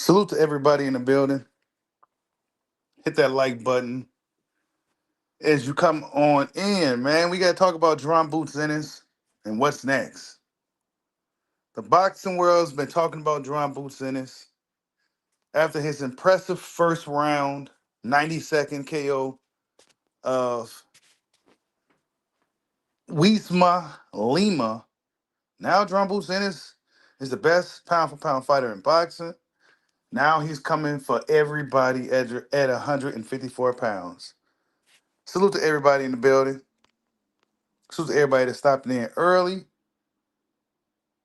Salute to everybody in the building. Hit that like button as you come on in, man. We got to talk about Jaron Boots Ennis and what's next. The boxing world's been talking about Jaron Boots Ennis after his impressive first round 90-second KO of Lima. Now Jaron Boots Ennis is the best pound for pound fighter in boxing. Now he's coming for everybody at 154 pounds. Salute to everybody in the building. Salute to everybody that stopped in early.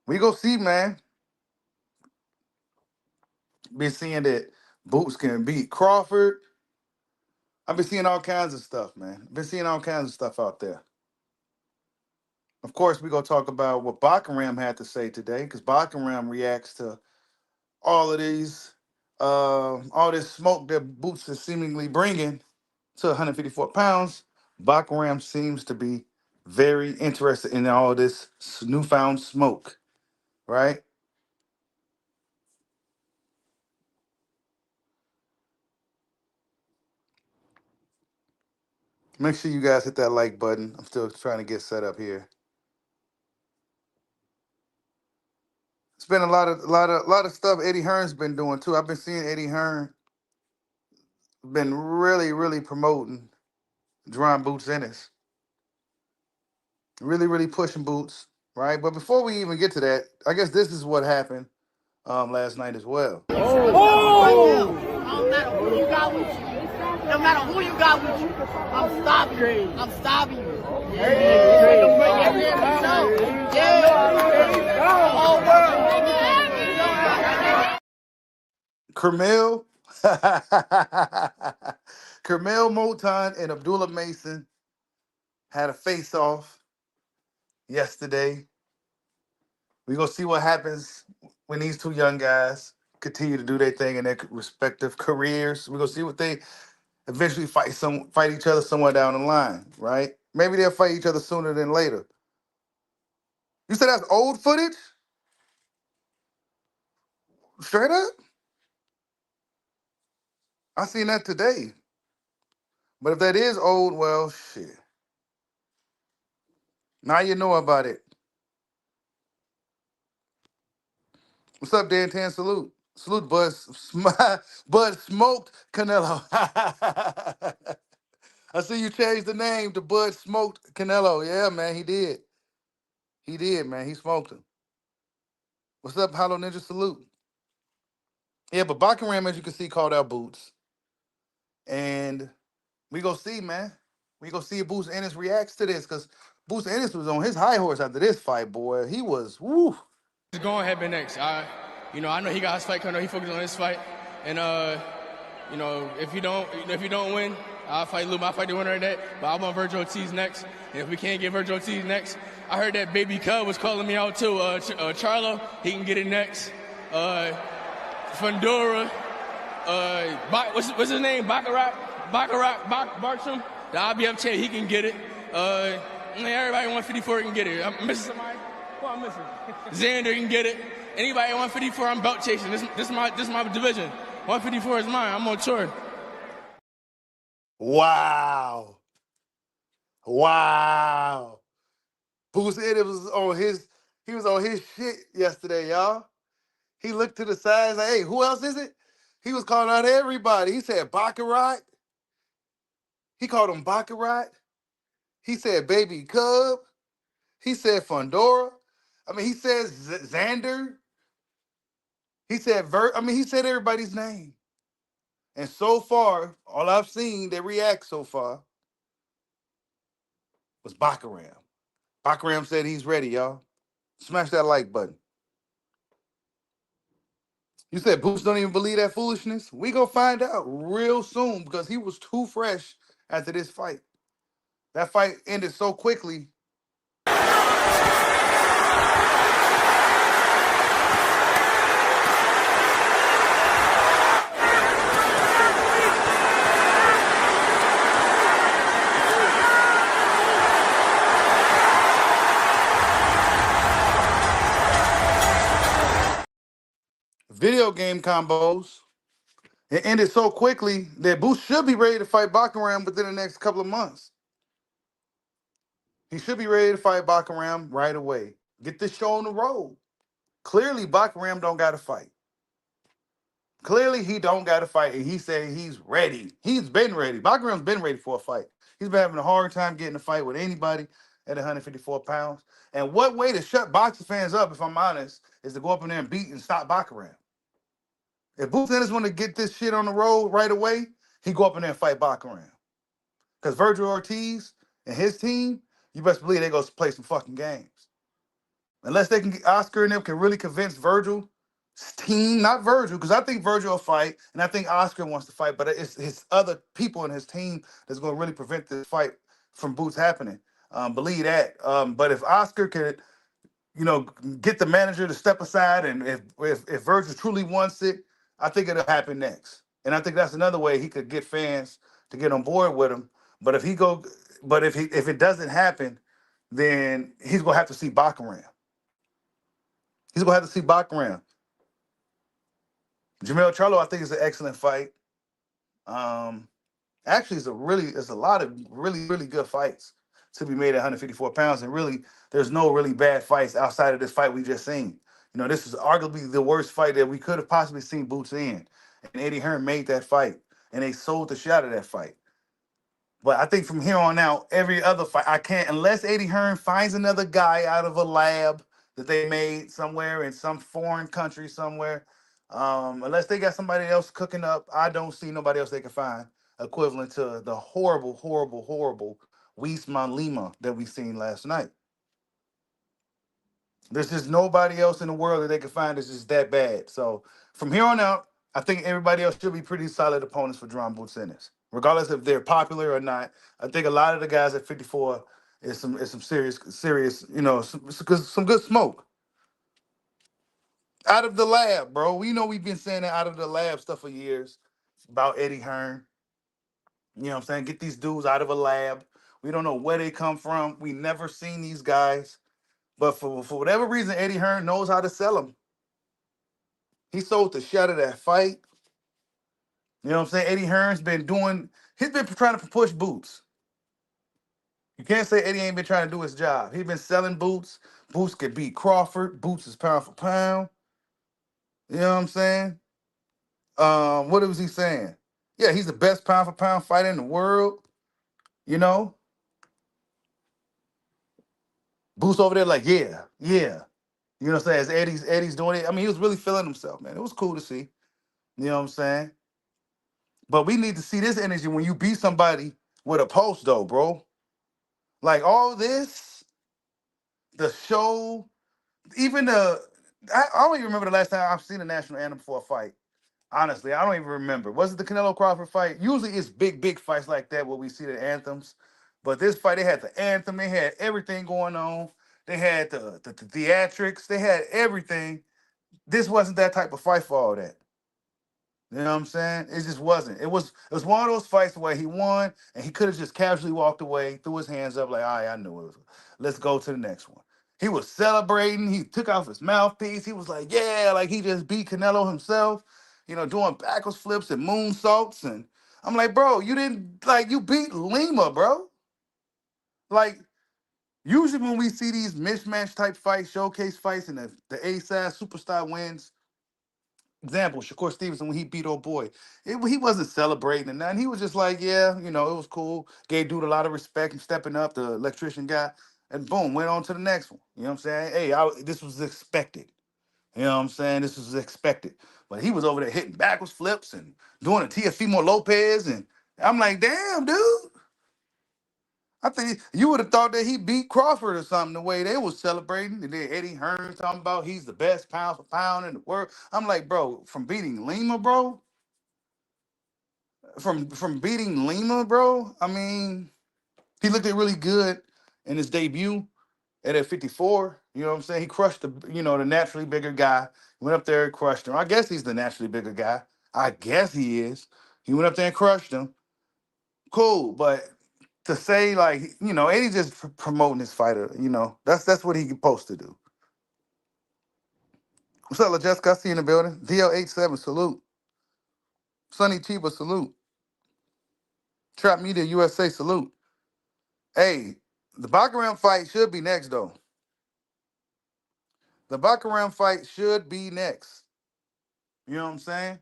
We go see, man. Been seeing that Boots can beat Crawford. I've been seeing all kinds of stuff, man. Been seeing all kinds of stuff out there. Of course, we gonna talk about what Bakhram had to say today, because Bakhram reacts to all of these, all this smoke that Boots is seemingly bringing to 154 pounds. Bakhram seems to be very interested in all this newfound smoke, right? Make sure you guys hit that like button. I'm still trying to get set up here. It's been a lot of stuff Eddie Hearn's been doing too. I've been seeing Eddie Hearn been really promoting Jaron Boots Ennis. Really pushing Boots, right? But before we even get to that, I guess this is what happened last night as well. Oh! No matter who you got with you, no matter who you got with you, I'm stopping you. I'm stopping you. Kermel, Kermel Moton and Abdullah Mason had a face-off yesterday. We're going to see what happens when these two young guys continue to do their thing in their respective careers. We're going to see what they eventually fight each other somewhere down the line, right? Maybe they'll fight each other sooner than later. You said that's old footage? Straight up? I seen that today. But if that is old, well, shit. Now you know about it. What's up, Dan Tan? Salute. Salute, Bud. Bud Smoked Canelo. I see you changed the name to Bud Smoked Canelo. Yeah, man, he did. He did, man. He smoked him. What's up, Hollow Ninja? Salute. Yeah, but Bakhram, as you can see, called out Boots. And we go see, man. We go see if Boots Ennis reacts to this, because Boots Ennis was on his high horse after this fight, boy. He was, woo. Just going ahead and next. I know he got his fight. I know he focused on his fight, and if you don't win, I'll fight Lima. I'll fight the winner of that. But I want Vergil Ortiz next. And if we can't get Vergil Ortiz next, I heard that Baby Cub was calling me out too. Charlo, he can get it next. Fundora, what's his name? Bakhram, the IBF champ, he can get it. Everybody 154 can get it. I'm missing somebody. Who I'm missing? Xander can get it. Anybody at 154, I'm belt chasing. This is my division. 154 is mine. I'm on tour. Wow. Boots Ennis was on his shit yesterday, y'all. He looked to the side and said, hey, who else is it? He was calling out everybody. He said Baccarat. He called him Baccarat. He said Baby Cub. He said Fundora. He said Xander. He said he said everybody's name. And so far, all I've seen that react so far was Bakhram. Bakhram said he's ready, y'all. Smash that like button. You said Boots don't even believe that foolishness? We gonna find out real soon, because he was too fresh after this fight. That fight ended so quickly. video game combos. It ended so quickly that Boots should be ready to fight Bakhram within the next couple of months. He should be ready to fight Bakhram right away. Get this show on the road. Clearly, Bakhram don't got to fight. Clearly, he don't got to fight, and he said he's ready. He's been ready. Bakhram's been ready for a fight. He's been having a hard time getting a fight with anybody at 154 pounds. And what way to shut boxing fans up, if I'm honest, is to go up in there and beat and stop Bakhram. If Boots Ennis want to get this shit on the road right away, he go up in there and fight Bakhram. Because Vergil Ortiz and his team, you best believe they go play some fucking games. Unless they can get Oscar and them can really convince Vergil's team, not Vergil, because I think Vergil will fight, and I think Oscar wants to fight, but it's his other people in his team that's going to really prevent this fight from Boots happening. Believe that. But if Oscar could, get the manager to step aside, and if Vergil truly wants it, I think it'll happen next. And I think that's another way he could get fans to get on board with him. But if if it doesn't happen, then he's gonna have to see Bakhram. He's gonna have to see Bakhram. Jamel Charlo, I think, is an excellent fight. Um, Actually, it's a lot of really good fights to be made at 154 pounds, and really, there's no really bad fights outside of this fight we just seen. This is arguably the worst fight that we could have possibly seen Boots in, and Eddie Hearn made that fight, and they sold the shit out of that fight. But I think from here on out, every other fight, I can't, unless Eddie Hearn finds another guy out of a lab that they made somewhere in some foreign country somewhere, unless they got somebody else cooking up, I don't see nobody else they can find equivalent to the horrible Wiesman Lima that we seen last night. There's just nobody else in the world that they can find that's just that bad. So from here on out, I think everybody else should be pretty solid opponents for Jaron Boots Ennis, regardless if they're popular or not. I think a lot of the guys at 54 is some serious some good smoke out of the lab, bro. We've been saying that out of the lab stuff for years about Eddie Hearn. You know what I'm saying? Get these dudes out of a lab. We don't know where they come from. We never seen these guys. But for whatever reason, Eddie Hearn knows how to sell them. He sold the shit of that fight. You know what I'm saying? He's been trying to push Boots. You can't say Eddie ain't been trying to do his job. He's been selling Boots. Boots could beat Crawford. Boots is pound for pound. You know what I'm saying? What was he saying? Yeah, he's the best pound for pound fighter in the world. You know? Boots over there like, yeah, yeah. You know what I'm saying? As Eddie's doing it. I mean, he was really feeling himself, man. It was cool to see. You know what I'm saying? But we need to see this energy when you beat somebody with a pulse, though, bro. Like all this, the show, even I don't even remember the last time I've seen a national anthem for a fight. Honestly, I don't even remember. Was it the Canelo Crawford fight? Usually it's big fights like that where we see the anthems. But this fight, they had the anthem, they had everything going on. They had the theatrics, they had everything. This wasn't that type of fight for all that. You know what I'm saying? It just wasn't. It was one of those fights where he won and he could have just casually walked away, threw his hands up like, all right, I knew it was. Let's go to the next one. He was celebrating. He took off his mouthpiece. He was like, yeah, like he just beat Canelo himself, doing backwards flips and moonsaults. And I'm like, bro, you beat Lima, bro. Like, usually when we see these mismatch type fights, showcase fights, and the A-side superstar wins, example, Shakur Stevenson, when he beat old boy, he wasn't celebrating and nothing. He was just like, yeah, it was cool. Gave dude a lot of respect and stepping up, the electrician guy, and boom, went on to the next one. You know what I'm saying? Hey, this was expected. You know what I'm saying? This was expected. But he was over there hitting backwards flips and doing a Teofimo Lopez, and I'm like, damn, dude. I think you would have thought that he beat Crawford or something the way they was celebrating. And then Eddie Hearn talking about he's the best pound for pound in the world. I'm like, bro, from beating Lima, bro. From beating Lima, bro. I mean, he looked really good in his debut at 54. You know what I'm saying? He crushed the naturally bigger guy. He went up there and crushed him. I guess he's the naturally bigger guy. I guess he is. He went up there and crushed him. Cool, but to say like Eddie just promoting his fighter, that's what he's supposed to do. What's up, Jessica? I see you in the building. DL87, salute. Sonny Chiba, salute. Trap Media USA, salute. Hey, the Bakhram fight should be next, though. The Bakhram fight should be next. You know what I'm saying?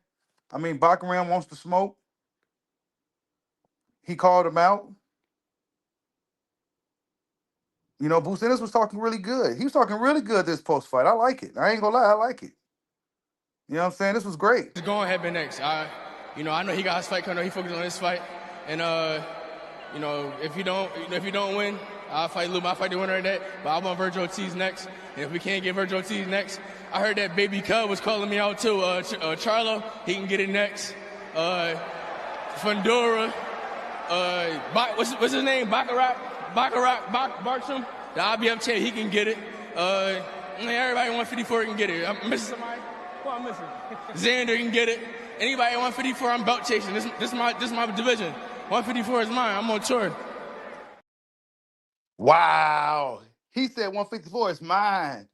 I mean, Bakhram wants to smoke. He called him out. You know, Boots Ennis was talking really good. He was talking really good this post fight. I like it. I ain't gonna lie, I like it. You know what I'm saying? This was great. He's going head next. You know, I know he got his fight coming. He focused on his fight, and you know, if you don't win, I'll fight Lima. I'll fight the winner of that. But I want Vergil Ortiz next. And if we can't get Vergil Ortiz next, I heard that Baby Cub was calling me out too. Charlo, he can get it next. Fundora, what's his name? Bakhram the IBF champ, he can get it. Everybody 154 can get it. I'm missing somebody. Who I'm missing? Xander can get it. Anybody at 154, I'm belt chasing. This is my division. 154 is mine. I'm on tour. Wow. He said 154 is mine.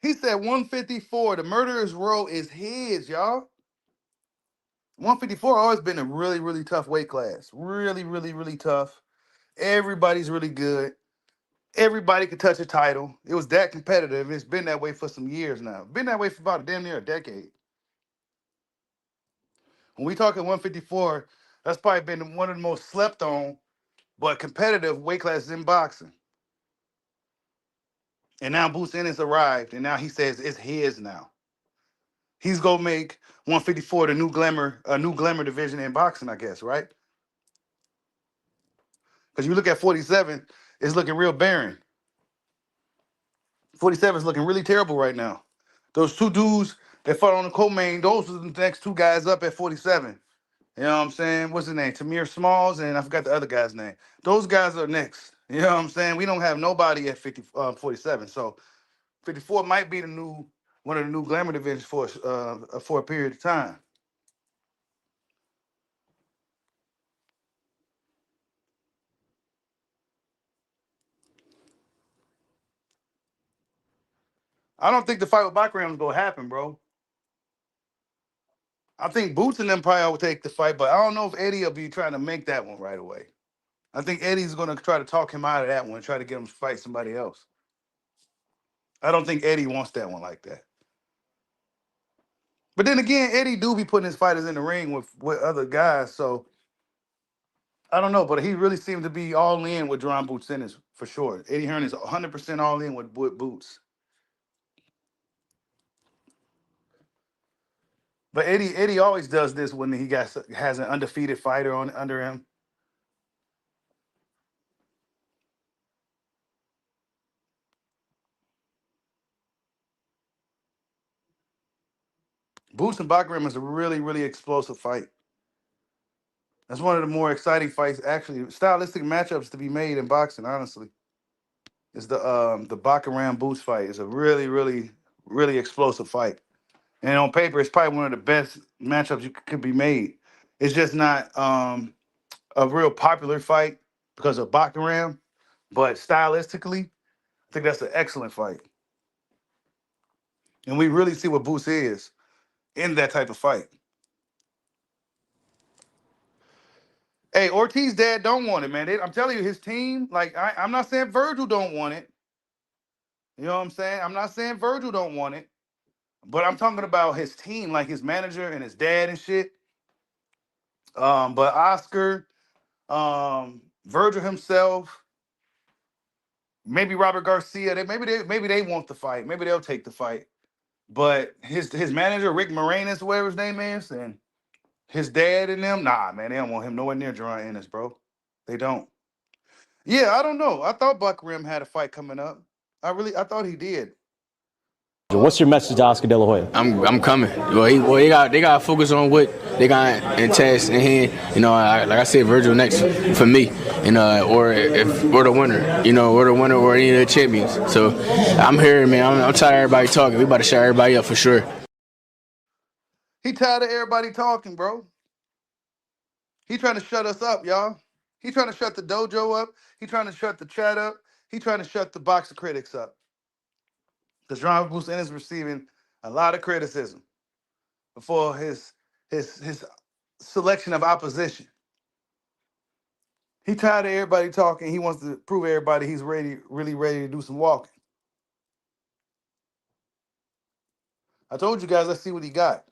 He said 154. The murderer's row is his, y'all. 154 always been a really, really tough weight class. Really, really, really tough. Everybody's really good. Everybody could touch a title. It was that competitive. It's been that way for some years now. Been that way for about damn near a decade. When we talking 154, that's probably been one of the most slept on but competitive weight classes in boxing. And now Boots Ennis arrived, and now he says it's his now. He's gonna make 154 the new glamour division in boxing, I guess, right? Because you look at 47, it's looking real barren. 47 is looking really terrible right now. Those two dudes that fought on the co-main, those are the next two guys up at 47. You know what I'm saying? What's his name? Tamir Smalls, and I forgot the other guy's name. Those guys are next. You know what I'm saying? We don't have nobody at 47. So 54 might be one of the new glamour divisions for a period of time. I don't think the fight with Bakhram is gonna happen, bro. I think Boots and them probably will take the fight, but I don't know if Eddie will be trying to make that one right away. I think Eddie's gonna try to talk him out of that one, try to get him to fight somebody else. I don't think Eddie wants that one like that. But then again, Eddie do be putting his fighters in the ring with other guys, so I don't know. But he really seemed to be all in with Jaron Boots Ennis for sure. Eddie Hearn is 100% all in with Boots. But Eddie always does this when he has an undefeated fighter under him. Boots and Bakhram is a really, really explosive fight. That's one of the more exciting fights, actually, stylistic matchups to be made in boxing, honestly. Is the Bakhram Boots fight. It's a really, really, really explosive fight. And on paper, it's probably one of the best matchups you could be made. It's just not a real popular fight because of Bakhram, but stylistically, I think that's an excellent fight. And we really see what Boots is in that type of fight. Hey, Ortiz dad don't want it, man. I'm telling you, his team, like, I'm not saying Vergil don't want it. You know what I'm saying? I'm not saying Vergil don't want it. But I'm talking about his team, like his manager and his dad and shit. But Oscar, Vergil himself, maybe Robert Garcia, maybe they want the fight. Maybe they'll take the fight. But his manager, Rick Moranis, whatever his name is, and his dad and them, nah, man, they don't want him nowhere near Jaron Ennis, bro. They don't. Yeah, I don't know. I thought Bakhram had a fight coming up. I thought he did. What's your message to Oscar De La Hoya? I'm coming. They got to focus on what they got in test in hand. You know, like I said, Vergil next for me, and or if we're the winner, you know, we're the winner or any of the champions. So I'm here, man. I'm tired of everybody talking. We about to shut everybody up for sure. He tired of everybody talking, bro. He trying to shut us up, y'all. He trying to shut the dojo up. He trying to shut the chat up. He trying to shut the boxer critics up. Because Jaron Bruce Ennis receiving a lot of criticism before his selection of opposition. He tired of everybody talking. He wants to prove everybody he's ready, really ready to do some walking. I told you guys, let's see what he got.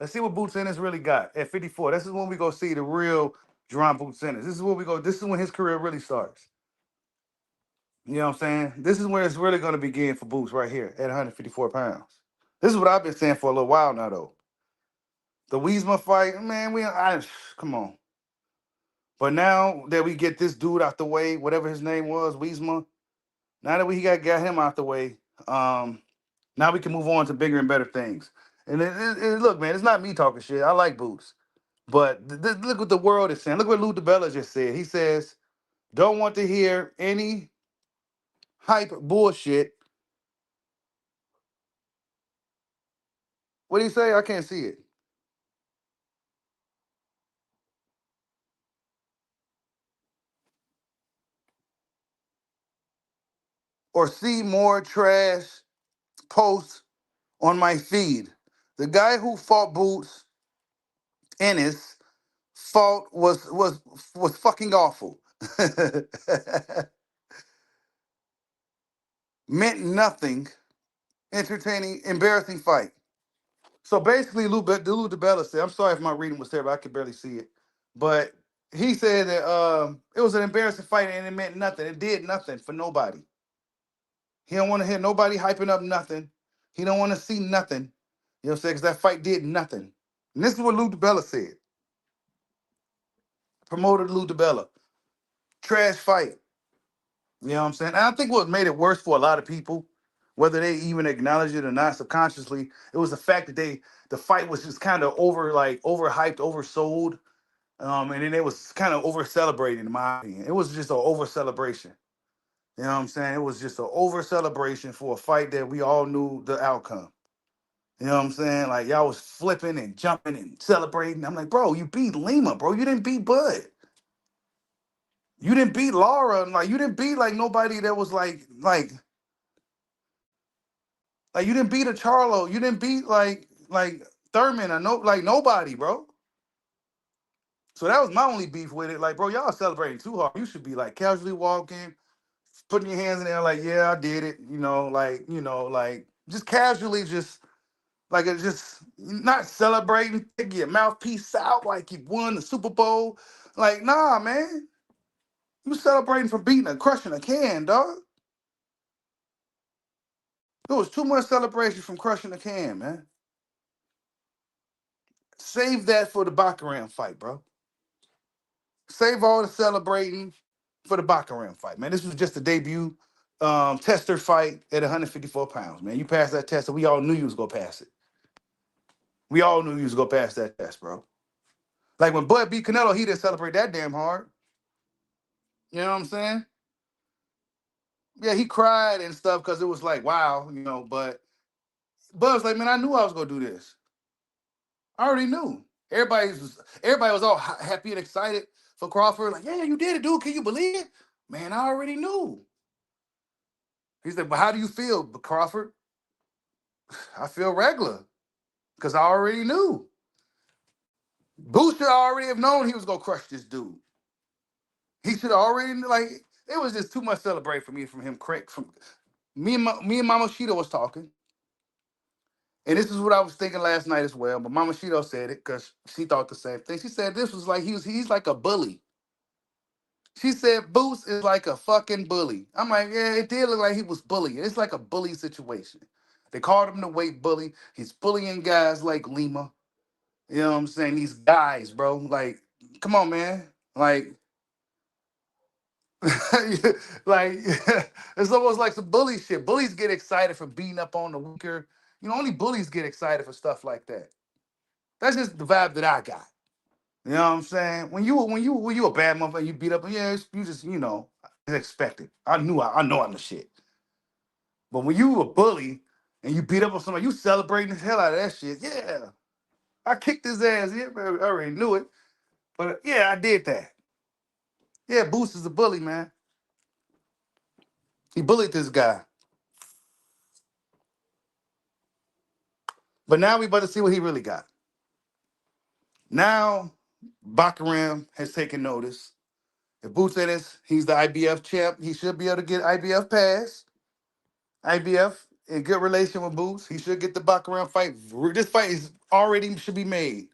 Let's see what Boots Ennis really got at 54. This is when we go see the real Jaron Boots Ennis. This is when we go. This is when his career really starts. You know what I'm saying? This is where it's really going to begin for Boots right here at 154 pounds. This is what I've been saying for a little while now, though. The Weizma fight, man, come on. But now that we get this dude out the way, whatever his name was, Weizma, now that we got him out the way, now we can move on to bigger and better things. And look, man, it's not me talking shit. I like Boots. But look what the world is saying. Look what Lou DiBella just said. He says, don't want to hear any hype bullshit. What did he say? I can't see it. Or see more trash posts on my feed. The guy who fought Boots Ennis fought was fucking awful. Meant nothing. Entertaining, embarrassing fight. So basically, Lou DiBella said, I'm sorry if my reading was terrible, I could barely see it. But he said that it was an embarrassing fight and it meant nothing. It did nothing for nobody. He don't want to hear nobody hyping up nothing. He don't want to see nothing. You know what I'm saying? Because that fight did nothing. And this is what Lou DiBella said. Promoter Lou DiBella. Trash fight. You know what I'm saying? And I think what made it worse for a lot of people, whether they even acknowledge it or not subconsciously, it was the fact that the fight was just kind of overhyped, oversold. And then it was kind of over celebrated, in my opinion. It was just an over celebration. You know what I'm saying? It was just an over celebration for a fight that we all knew the outcome. You know what I'm saying? Like y'all was flipping and jumping and celebrating. I'm like, bro, you beat Lima, bro. You didn't beat Bud. You didn't beat Laura. Like you didn't beat like nobody that was like you didn't beat a Charlo. You didn't beat like Thurman or nobody, bro. So that was my only beef with it. Like, bro, y'all celebrating too hard. You should be like casually walking, putting your hands in there, like, yeah, I did it. Like just casually, just like it's just not celebrating, take your mouthpiece out like you won the Super Bowl. Like, nah, man. You celebrating for beating and crushing a can, dog. There was too much celebration from crushing a can, man. Save that for the Bakhram fight, bro. Save all the celebrating for the Bakhram fight, man. This was just a debut tester fight at 154 pounds, man. You passed that test, and we all knew you was gonna pass it. We all knew you was gonna pass that test, bro. Like when Bud beat Canelo, he didn't celebrate that damn hard. You know what I'm saying? Yeah, he cried and stuff because it was like, wow, but Bud was like, man, I knew I was gonna do this. I already knew. Everybody was all happy and excited for Crawford. Like, yeah, you did it, dude. Can you believe it? Man, I already knew. He said, but how do you feel, Crawford? I feel regular because I already knew. Booster already have known he was gonna crush this dude. He should already it was just too much celebrate for me from him. From me and Mama Shito was talking, and this is what I was thinking last night as well. But Mama Shito said it because she thought the same thing. She said this was like he's like a bully. She said Boots is like a fucking bully. I'm like, yeah, it did look like he was bullying. It's like a bully situation. They called him the weight bully. He's bullying guys like Lima. You know what I'm saying? These guys, bro. Like, come on, man. Like, like it's almost like some bully shit. Bullies get excited for beating up on the weaker. Only bullies get excited for stuff like that. That's just the vibe that I got. You know what I'm saying? When you a bad motherfucker, you beat up, yeah, you just it's expected. I know I'm the shit. But when you a bully and you beat up on somebody, you celebrating the hell out of that shit. Yeah, I kicked his ass. Yeah, I already knew it. But yeah, I did that. Yeah, Boost is a bully, man. He bullied this guy. But now we about to see what he really got. Now, Bakhram has taken notice. If Boots Ennis, he's the IBF champ, he should be able to get IBF pass. IBF in good relation with Boots. He should get the Bakhram fight. This fight is already should be made.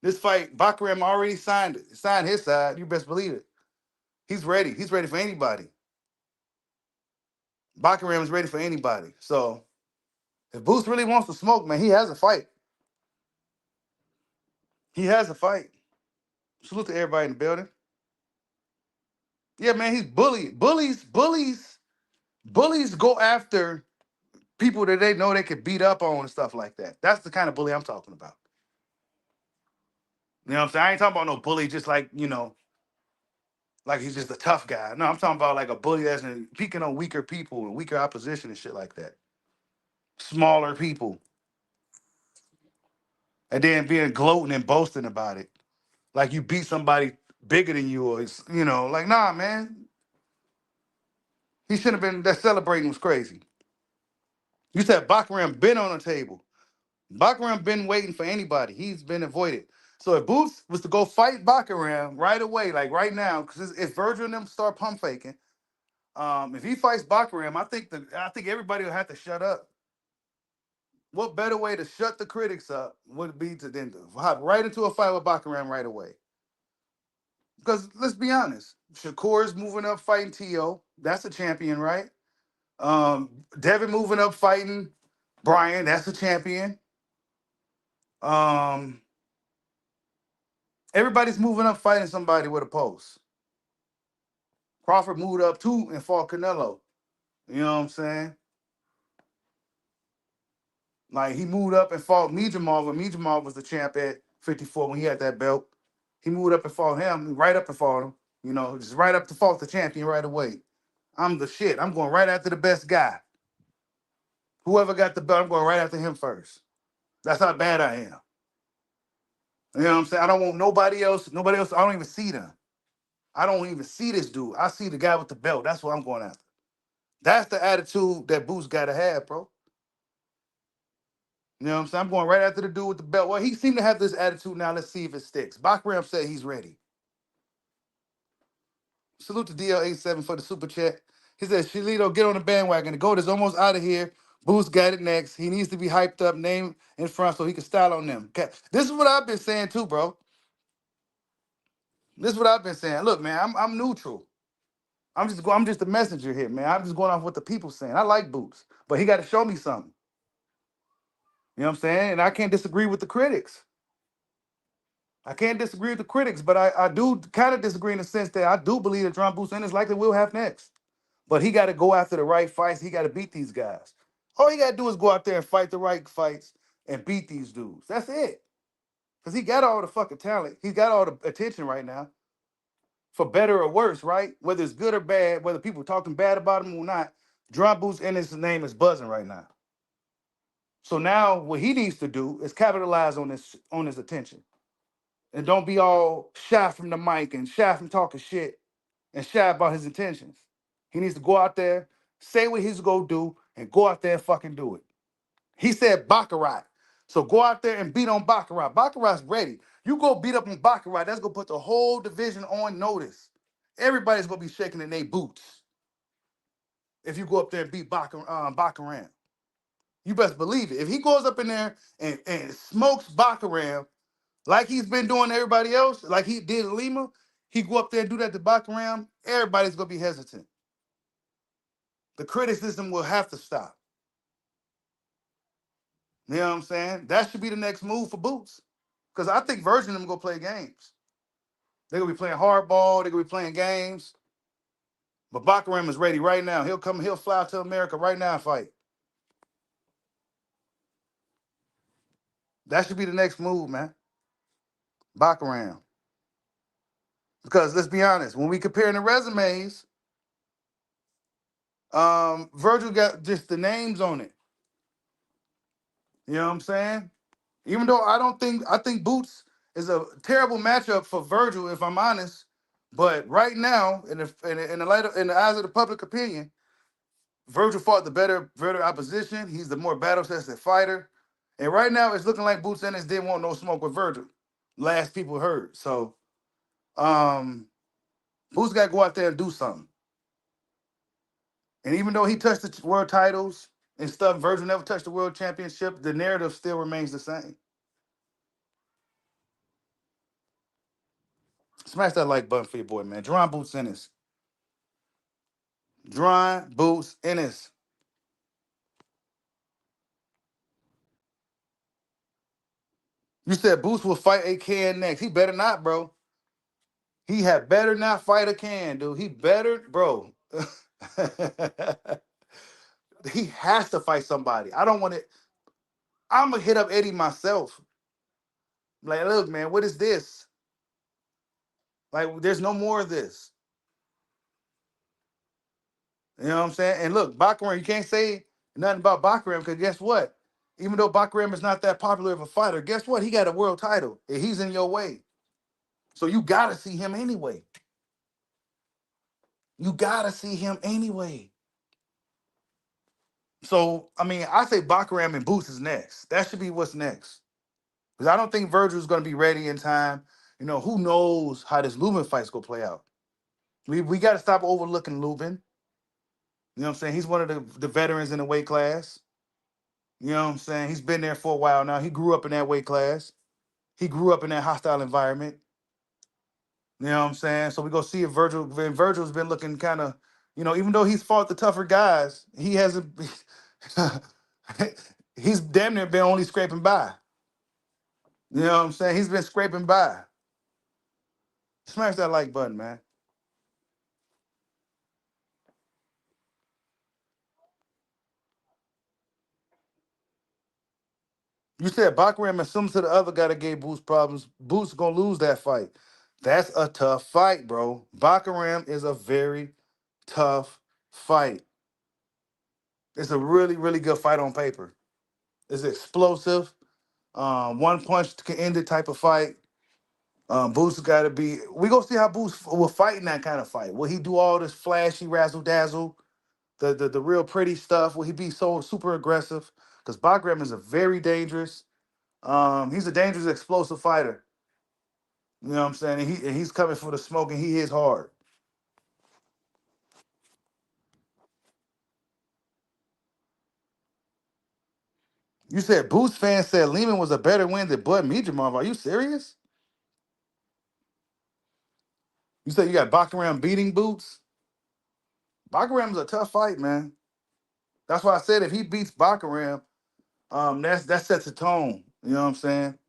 This fight, Bakhram already signed it. Signed his side. You best believe it. He's ready. He's ready for anybody. Bakhram is ready for anybody. So if Boots really wants to smoke, man, he has a fight. He has a fight. Salute to everybody in the building. Yeah, man, he's bullied. Bullies go after people that they know they could beat up on and stuff like that. That's the kind of bully I'm talking about. You know what I'm saying? I ain't talking about no bully just like, like he's just a tough guy. No, I'm talking about like a bully that's peeking on weaker people and weaker opposition and shit like that. Smaller people. And then being gloating and boasting about it. Like you beat somebody bigger than you, or like, nah, man. He shouldn't have been. That celebrating was crazy. You said Bakhram been on the table. Bakhram been waiting for anybody. He's been avoided. So if Boots was to go fight Bakhram right away, like right now, because if Vergil and them start pump faking, if he fights Bakhram, I think everybody will have to shut up. What better way to shut the critics up would be to then hop right into a fight with Bakhram right away? Because let's be honest, Shakur's moving up fighting T.O. That's a champion, right? Devin moving up fighting Brian. That's a champion. Everybody's moving up fighting somebody with a post. Crawford moved up too and fought Canelo. You know what I'm saying? Like he moved up and fought Mijamal when Mijamal was the champ at 54 when he had that belt. He moved up and fought him, right up and fought him. Just right up to fought the champion right away. I'm the shit. I'm going right after the best guy. Whoever got the belt, I'm going right after him first. That's how bad I am. You know what I'm saying? I don't want nobody else. Nobody else. I don't even see them. I don't even see this dude. I see the guy with the belt. That's what I'm going after. That's the attitude that Boots got to have, bro. You know what I'm saying? I'm going right after the dude with the belt. Well, he seemed to have this attitude now. Let's see if it sticks. Bakhram said he's ready. Salute to DL87 for the super chat. He says, Shalito, get on the bandwagon. The GOAT is almost out of here. Boots got it next. He needs to be hyped up, name in front so he can style on them. This is what I've been saying too, bro. This is what I've been saying. Look, man, I'm neutral. I'm just a messenger here, man. I'm just going off what the people saying. I like Boots, but he got to show me something. You know what I'm saying? And I can't disagree with the critics. I can't disagree with the critics, but I do kind of disagree in the sense that I do believe that Jaron Boots Ennis likely will have next. But he got to go after the right fights. He got to beat these guys. All he got to do is go out there and fight the right fights and beat these dudes. That's it. Because he got all the fucking talent. He's got all the attention right now. For better or worse, right? Whether it's good or bad, whether people talking bad about him or not, Jaron Boots Ennis' name is buzzing right now. So now what he needs to do is capitalize on his attention. And don't be all shy from the mic and shy from talking shit and shy about his intentions. He needs to go out there, say what he's going to do, and go out there and fucking do it. He said Baccarat. So go out there and beat on Baccarat. Baccarat's ready. You go beat up on Baccarat, that's going to put the whole division on notice. Everybody's going to be shaking in their boots if you go up there and beat Bakhram. You best believe it. If he goes up in there and smokes Bakhram like he's been doing to everybody else, like he did in Lima, he go up there and do that to Bakhram, everybody's going to be hesitant. The criticism will have to stop. You know what I'm saying? That should be the next move for Boots. Because I think Vergil and them go play games. They're going to be playing hardball. They're going to be playing games. But Bakhram is ready right now. He'll fly to America right now and fight. That should be the next move, man. Bakhram. Because let's be honest, when we comparing the resumes, Vergil got just the names on it. You know what I'm saying? Even though I think Boots is a terrible matchup for Vergil, if I'm honest. But right now, in the eyes of the public opinion, Vergil fought the better opposition. He's the more battle-tested fighter. And right now, it's looking like Boots Ennis didn't want no smoke with Vergil. Last people heard. So, Boots got to go out there and do something. And even though he touched the world titles and stuff, Vergil never touched the world championship. The narrative still remains the same. Smash that like button for your boy, man. Jaron Boots Ennis. Jaron Boots Ennis. You said Boots will fight a can next. He better not, bro. He had better not fight a can, dude. He better, bro. He has to fight somebody. I don't want it. I'm gonna hit up Eddie myself. Like, look, man, what is this? Like, there's no more of this. You know what I'm saying? And look, Bakhram, you can't say nothing about Bakhram because guess what? Even though Bakhram is not that popular of a fighter, guess what? He got a world title and he's in your way. So you gotta see him anyway. You gotta see him anyway. So, I mean, I say Bakhram and Boots is next. That should be what's next. Because I don't think Virgil's going to be ready in time. You know, who knows how this Lubin fight's going to play out. We got to stop overlooking Lubin. You know what I'm saying? He's one of the veterans in the weight class. You know what I'm saying? He's been there for a while now. He grew up in that weight class. He grew up in that hostile environment. You know what I'm saying? So we go see if Virgil's been looking kind of, you know, even though he's fought the tougher guys, he hasn't, he's damn near been only scraping by. You know what I'm saying? He's been scraping by. Smash that like button, man. You said Bakhram assumes to the other guy that gave Boots problems. Boots gonna lose that fight. That's a tough fight, bro. Bakhram is a very tough fight. It's a really, really good fight on paper. It's explosive. One punch can end the type of fight. Boots got to be. We gonna see how Boots will fight in that kind of fight. Will he do all this flashy razzle dazzle, the real pretty stuff? Will he be so super aggressive? Because Bakhram is a very dangerous. He's a dangerous, explosive fighter. You know what I'm saying? And he's coming for the smoke, and he hits hard. You said Boots fans said Lehman was a better win than Bud Mijamov. Are you serious? You said you got Bakhram beating Boots? Bakhram's a tough fight, man. That's why I said if he beats Bakhram, that sets the tone. You know what I'm saying?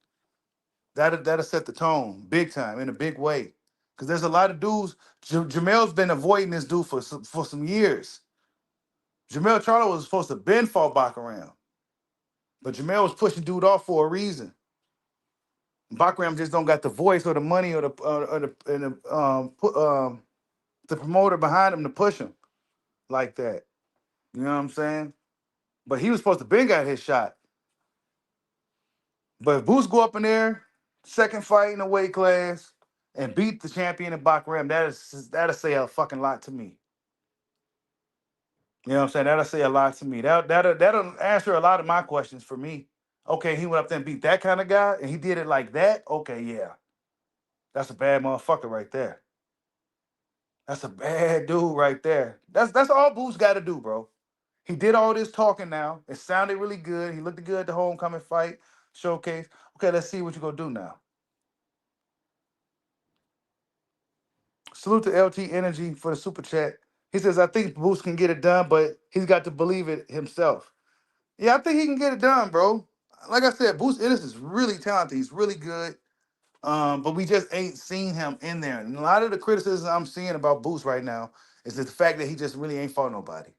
That'll set the tone big time in a big way. Because there's a lot of dudes. Jamel's been avoiding this dude for some years. Jamel Charlo was supposed to been fought Bakhram, but Jamel was pushing dude off for a reason. Bakhram just don't got the voice or the money or the promoter behind him to push him like that. You know what I'm saying? But he was supposed to been got his shot. But if Boots go up in there, second fight in the weight class, and beat the champion in Bakhram, that'll say a fucking lot to me. You know what I'm saying? That'll say a lot to me. That'll answer a lot of my questions for me. Okay, he went up there and beat that kind of guy, and he did it like that. Okay, yeah. That's a bad motherfucker right there. That's a bad dude right there. That's all Boots got to do, bro. He did all this talking now. It sounded really good. He looked good at the homecoming fight showcase. Okay, let's see what you're going to do now. Salute to LT Energy for the super chat. He says, I think Boots can get it done, but he's got to believe it himself. Yeah, I think he can get it done, bro. Like I said, Boots Ennis is really talented. He's really good. But we just ain't seen him in there. And a lot of the criticism I'm seeing about Boots right now is the fact that he just really ain't fought nobody.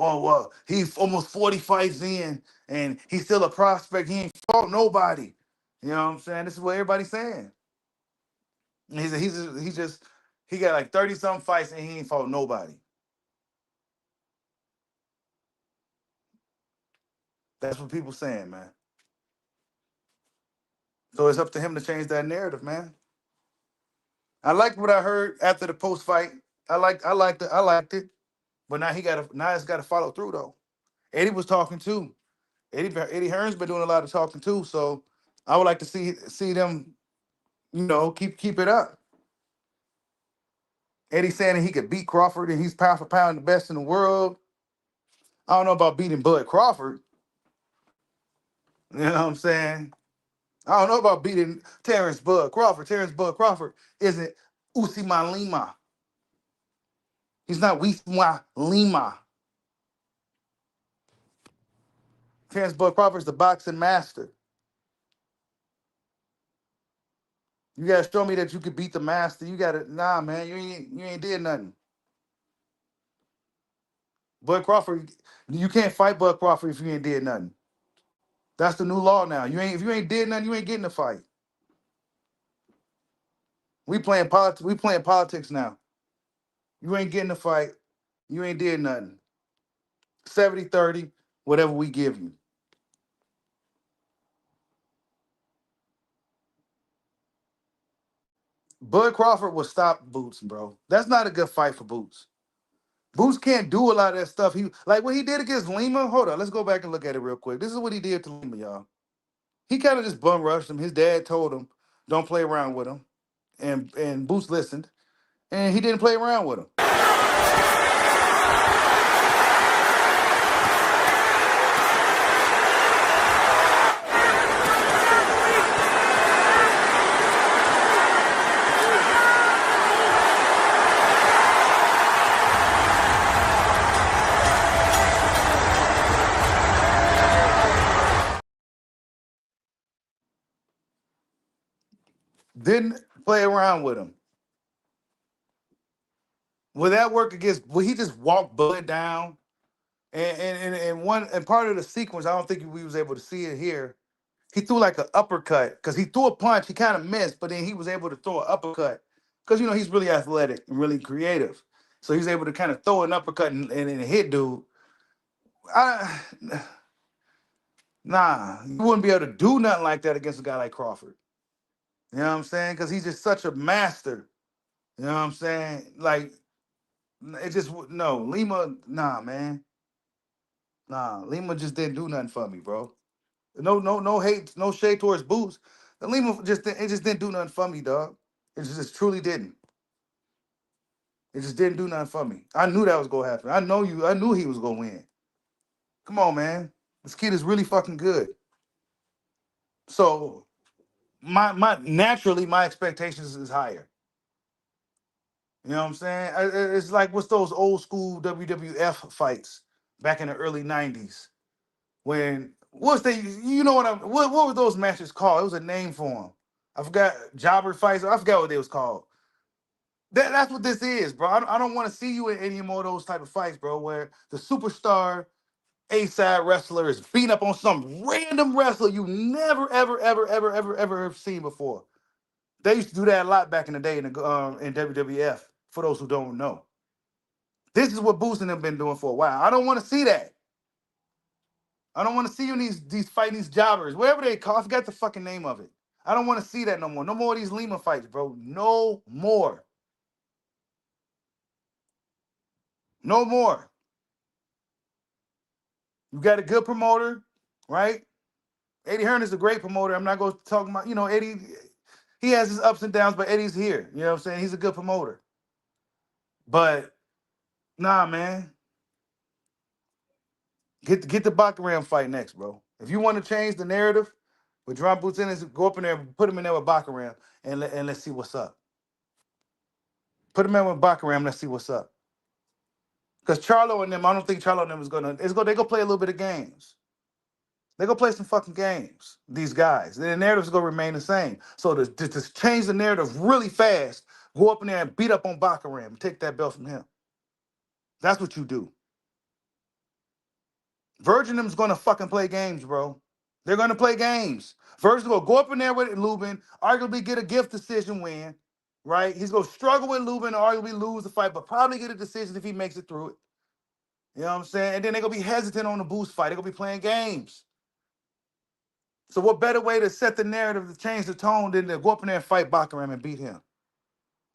Oh, well, he's almost 40 fights in, and he's still a prospect. He ain't fought nobody. You know what I'm saying? This is what everybody's saying. He got like 30-something fights, and he ain't fought nobody. That's what people saying, man. So it's up to him to change that narrative, man. I liked what I heard after the post fight. I liked it. But now it's got to follow through though. Eddie was talking too. Eddie Hearn's been doing a lot of talking too, so I would like to see them, keep it up. Eddie saying that he could beat Crawford and he's pound for pound the best in the world. I don't know about beating Bud Crawford. You know what I'm saying? I don't know about beating Terrence Bud Crawford. Terrence Bud Crawford isn't Usman Lima. He's not Wisma Lima. Terrence Bud Crawford's the boxing master. You gotta show me that you could beat the master. You gotta, nah, man, you ain't did nothing. Bud Crawford, you can't fight Bud Crawford if you ain't did nothing. That's the new law now. If you ain't did nothing, you ain't getting a fight. We playing politics. We playing politics now. You ain't getting a fight. You ain't did nothing. 70-30, whatever we give you. Bud Crawford will stop Boots, bro. That's not a good fight for Boots. Boots can't do a lot of that stuff. He like what he did against Lima. Hold on, let's go back and look at it real quick. This is what he did to Lima, y'all. He kind of just bum rushed him. His dad told him, "Don't play around with him," and Boots listened, and he didn't play around with him. Didn't play around with him. Will that work against? Will he just walk Bud down? And part of the sequence, I don't think we was able to see it here. He threw like an uppercut because he threw a punch. He kind of missed, but then he was able to throw an uppercut because he's really athletic and really creative. So he's able to kind of throw an uppercut and hit dude. Nah, you wouldn't be able to do nothing like that against a guy like Crawford. You know what I'm saying? Because he's just such a master. You know what I'm saying? Like, it just, no, Lima, nah, man. Nah, Lima just didn't do nothing for me, bro. No hate, no shade towards Boots. The Lima just didn't do nothing for me, dog. It just truly didn't. It just didn't do nothing for me. I knew that was gonna happen. I knew he was gonna win. Come on, man. This kid is really fucking good. So my expectations is higher. You know what I'm saying? It's like what's those old school WWF fights back in the early '90s when what were those matches called? It was a name for them. I forgot, jobber fights. I forgot what they was called. That's what this is, bro. I don't want to see you in any more of those type of fights, bro, where the superstar A-side wrestler is beating up on some random wrestler you never, ever, ever, ever, ever, ever have seen before. They used to do that a lot back in the day in WWF, for those who don't know. This is what Boots and them been doing for a while. I don't want to see that. I don't want to see you in these fighting these jobbers, whatever they call. I forgot the fucking name of it. I don't want to see that no more. No more of these Lima fights, bro. No more. No more. You got a good promoter, right? Eddie Hearn is a great promoter. I'm not going to talk about, Eddie, he has his ups and downs, but Eddie's here. You know what I'm saying? He's a good promoter. But, nah, man. Get the Bakhram fight next, bro. If you want to change the narrative with Jaron Boots Ennis, go up in there and put him in there with Bakhram and let's see what's up. Put him in with Bakhram, let's see what's up. Because Charlo and them, I don't think Charlo and them they're going to play a little bit of games. They're going to play some fucking games, these guys. The narrative's going to remain the same. So to change the narrative really fast, go up in there and beat up on Bakhram and take that belt from him. That's what you do. Vergil them's going to fucking play games, bro. They're going to play games. Vergil will go up in there with Lubin, arguably get a gift decision win, right? He's going to struggle with Lubin, arguably lose the fight, but probably get a decision if he makes it through it. You know what I'm saying? And then they're going to be hesitant on the Boost fight. They're going to be playing games. So what better way to set the narrative, to change the tone, than to go up in there and fight Bakhram and beat him?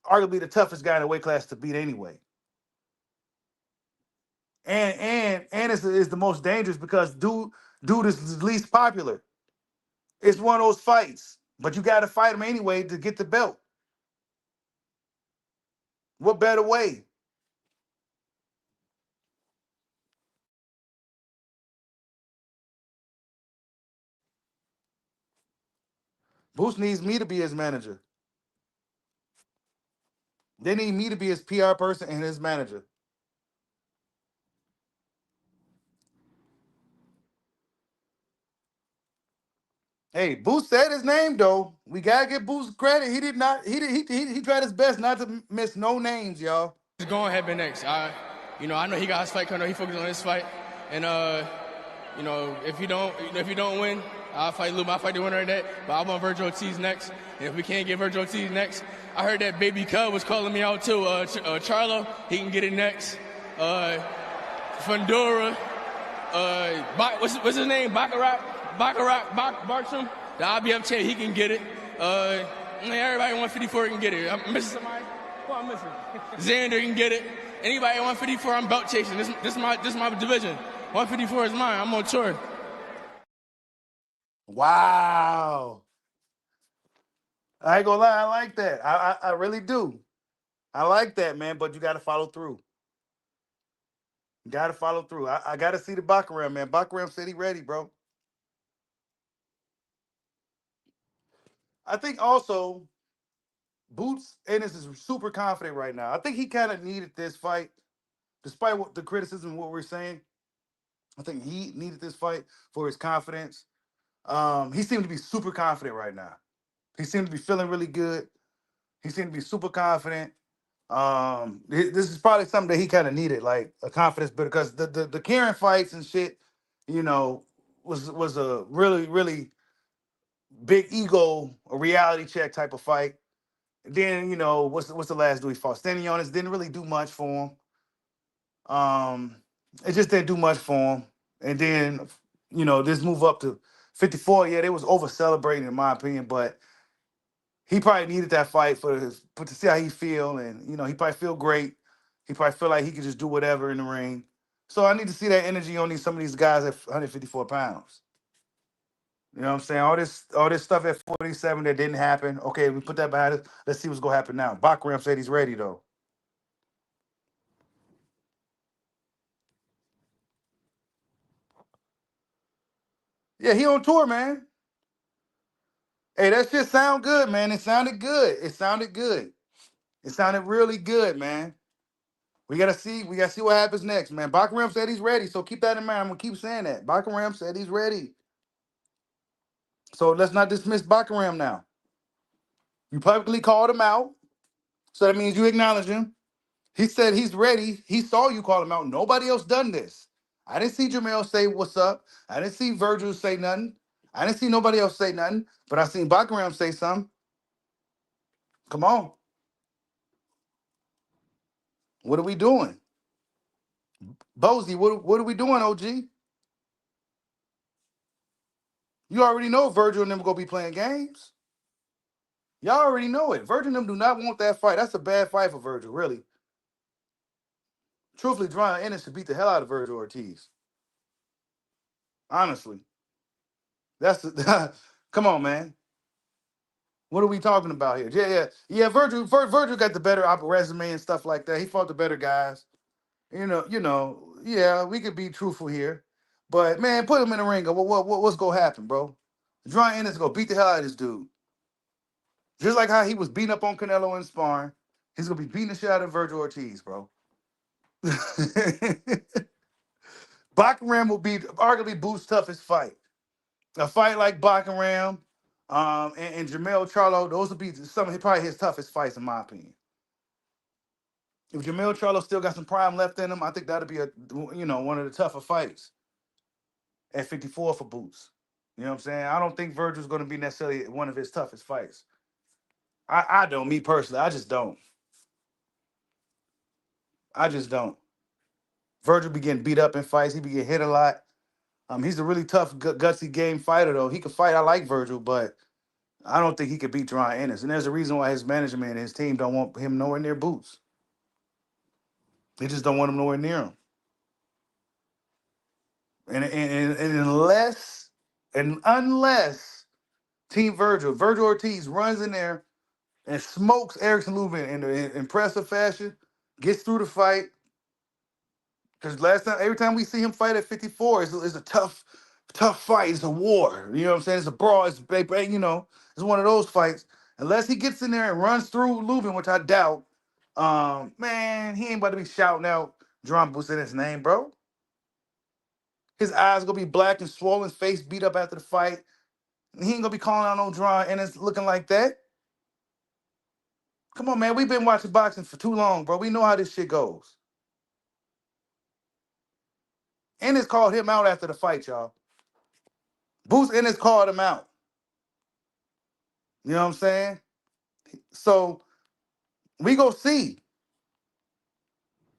Arguably the toughest guy in the weight class to beat anyway. And is the most dangerous because dude Dude is the least popular. It's one of those fights, but you got to fight him anyway to get the belt. What better way? Boots needs me to be his manager. They need me to be his PR person and his manager. Hey, Boots said his name though. We gotta give Boots credit. He did not. He tried his best not to miss no names, y'all. Just going ahead and next. I know he got his fight coming. I know he focused on his fight, and if you don't win, I'll fight Lima. I'll fight the winner of that. But I want Vergil Ortiz next. And if we can't get Vergil Ortiz next, I heard that Baby Cub was calling me out too. Charlo, he can get it next. Fundora, what's his name? Bakhram the IBF champ, he can get it. Everybody at 154 can get it. I'm missing somebody. Who I'm missing? Xander can get it. Anybody at 154, I'm belt chasing. This is my division. 154 is mine. I'm on tour. Wow. I ain't gonna lie, I like that. I really do. I like that, man, but you gotta follow through. You gotta follow through. I gotta see the Bakhram, man. Bakhram said he ready, bro. I think also Boots Ennis is super confident right now. I think he kind of needed this fight, despite what the criticism, what we're saying. I think he needed this fight for his confidence. He seemed to be super confident right now. He seemed to be feeling really good. He seemed to be super confident. This is probably something that he kind of needed, like a confidence, because the Karen fights and shit, was a really big ego, a reality check type of fight. And then what's the last dude he fought? Stanionis didn't really do much for him. It just didn't do much for him. And then this move up to 54, yeah, they was over celebrating in my opinion, but he probably needed that fight to see how he feel, and he probably feel great. He probably feel like he could just do whatever in the ring. So I need to see that energy on some of these guys at 154 pounds. You know what I'm saying? All this stuff at 47 that didn't happen. Okay, we put that behind us. Let's see what's gonna happen now. Bakhram said he's ready though. Yeah, he on tour, man. Hey, that shit sound good, man. It sounded good. It sounded good. It sounded really good, man. We gotta see what happens next, man. Bakhram said he's ready, so keep that in mind. I'm gonna keep saying that. Bakhram said he's ready. So let's not dismiss Bakhram now. You publicly called him out, so that means you acknowledge him. He said he's ready. He saw you call him out. Nobody else done this. I didn't see Jamel say what's up. I didn't see Vergil say nothing. I didn't see nobody else say nothing, but I seen Bakhram say something. Come on. What are we doing? Bozy, what are we doing, OG? You already know Vergil and them gonna be playing games. Y'all already know it. Vergil and them do not want that fight. That's a bad fight for Vergil, really. Truthfully, Jaron Ennis should beat the hell out of Vergil Ortiz. Honestly. Come on, man. What are we talking about here? Yeah. Vergil got the better resume and stuff like that. He fought the better guys. Yeah, we could be truthful here. But man, put him in the ring. What's gonna happen, bro? Jaron Ennis gonna beat the hell out of this dude. Just like how he was beating up on Canelo in sparring, he's gonna be beating the shit out of Vergil Ortiz, bro. Bakhram will be arguably Boots' toughest fight. A fight like Bakhram, and Jamel Charlo, those will be probably his toughest fights, in my opinion. If Jamel Charlo still got some prime left in him, I think that'll be one of the tougher fights at 54 for Boots. You know what I'm saying? I don't think Vergil's going to be necessarily one of his toughest fights. I don't. Me personally, I just don't. Vergil be getting beat up in fights. He be getting hit a lot. He's a really tough, gutsy game fighter, though. He can fight. I like Vergil, but I don't think he could beat Jaron Ennis. And there's a reason why his management and his team don't want him nowhere near Boots. They just don't want him nowhere near him. And unless And unless Team Vergil Ortiz runs in there and smokes Erickson Lubin in an impressive fashion, gets through the fight, because every time we see him fight at 54, it's a tough fight. It's a war. You know what I'm saying? It's a brawl. It's one of those fights. Unless he gets in there and runs through Lubin, which I doubt, man, he ain't about to be shouting out Jaron Boots in his name, bro. His eyes gonna be black and swollen, face beat up after the fight. He ain't gonna be calling out no Jaron Ennis looking like that. Come on, man. We've been watching boxing for too long, bro. We know how this shit goes. Ennis called him out after the fight, y'all. Boots Ennis called him out. You know what I'm saying? So we go see.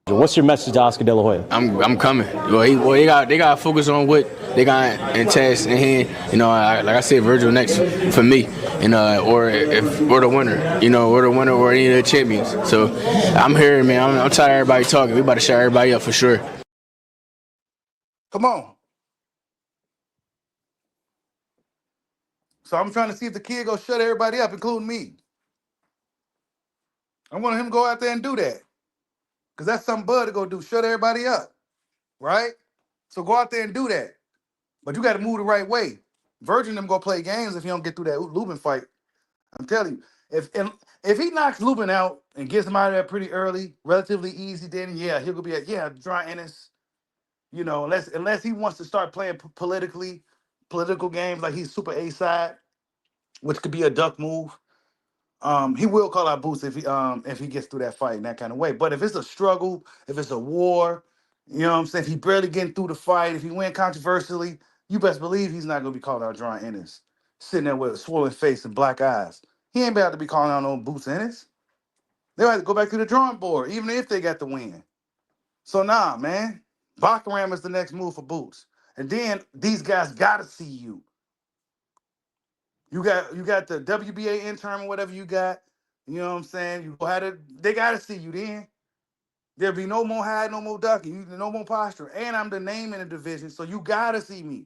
What's your message to Oscar De La Hoya? I'm coming. They got to focus on what they got in test in hand. You know, like I said, Vergil next for me, and or the winner. You know, or the winner or any of the champions. So I'm here, man. I'm tired of everybody talking. We about to shut everybody up for sure. Come on. So I'm trying to see if the kid go shut everybody up, including me. I want him to go out there and do that. Because that's something Bud to go do, shut everybody up. Right? So go out there and do that. But you got to move the right way. Virgin them go play games if you don't get through that Lubin fight. I'm telling you, if he knocks Lubin out and gets him out of there pretty early, relatively easy, then yeah, he'll be like, yeah, Jaron Ennis. You know, unless he wants to start playing political games like he's super A side, which could be a duck move. He will call out Boots if he gets through that fight in that kind of way. But if it's a struggle, if it's a war, you know what I'm saying? If he barely getting through the fight, if he win controversially, you best believe he's not gonna be calling out Jaron Ennis, sitting there with a swollen face and black eyes. He ain't about to be calling out no Boots Ennis. They'll have to go back to the drawing board, even if they got the win. So nah, man. Bakhram is the next move for Boots. And then these guys gotta see you. You got the WBA intern or whatever you got. You know what I'm saying? They gotta see you then. There'll be no more hide, no more ducking, no more posture. And I'm the name in the division, so you gotta see me.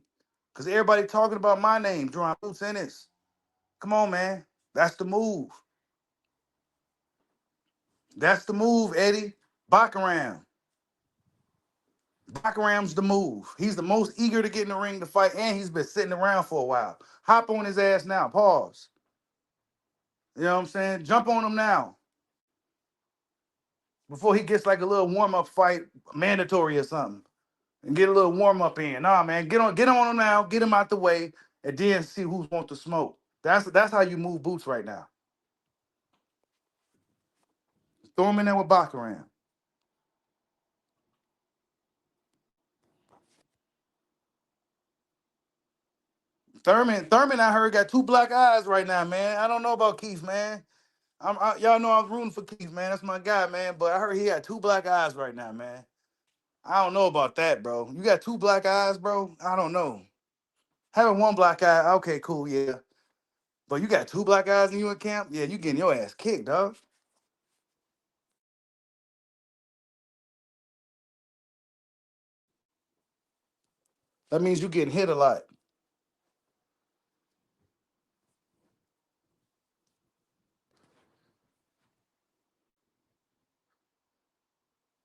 Cause everybody talking about my name, Jaron Boots Ennis. Come on, man. That's the move. That's the move, Eddie. Bakhram. Bakhram's the move. He's the most eager to get in the ring to fight, and he's been sitting around for a while. Hop on his ass now. Pause. You know what I'm saying? Jump on him now. Before he gets like a little warm-up fight, mandatory or something. And get a little warm-up in. Nah, man. Get on him now, get him out the way, and then see who wants to smoke. That's how you move Boots right now. Throw him in there with Bakhram. Thurman, I heard, got 2 black eyes right now, man. I don't know about Keith, man. Y'all know I'm rooting for Keith, man. That's my guy, man. But I heard he got 2 black eyes right now, man. I don't know about that, bro. You got 2 black eyes, bro? I don't know. Having 1 black eye, okay, cool, yeah. But you got 2 black eyes in you in camp? Yeah, you getting your ass kicked, dog. That means you getting hit a lot.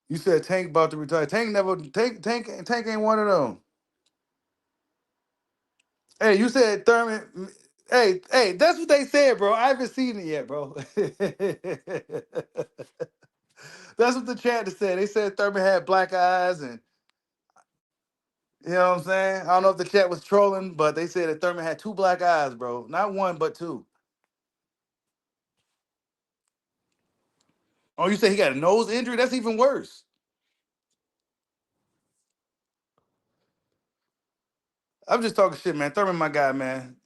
You said Tank about to retire. Tank ain't one of them. Hey, you said Thurman. Hey, that's what they said, bro. I haven't seen it yet, bro. That's what the chat said. They said Thurman had black eyes, and you know what I'm saying? I don't know if the chat was trolling, but they said that Thurman had 2 black eyes, bro. Not 1, but 2. Oh, you say he got a nose injury? That's even worse. I'm just talking shit, man. Thurman, my guy, man.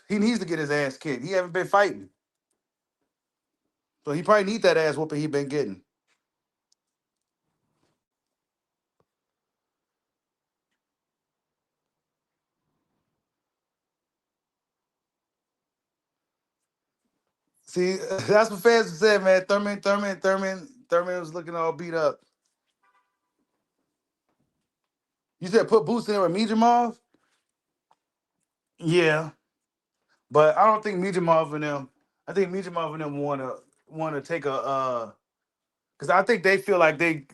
He needs to get his ass kicked. He haven't been fighting, so he probably need that ass whooping he been getting. See, that's what fans said, man. Thurman was looking all beat up. You said put Boots in there with Mijimov? Yeah, but I don't think Mijimov and them. I think Mijimov and them wanna take a because I think they feel like they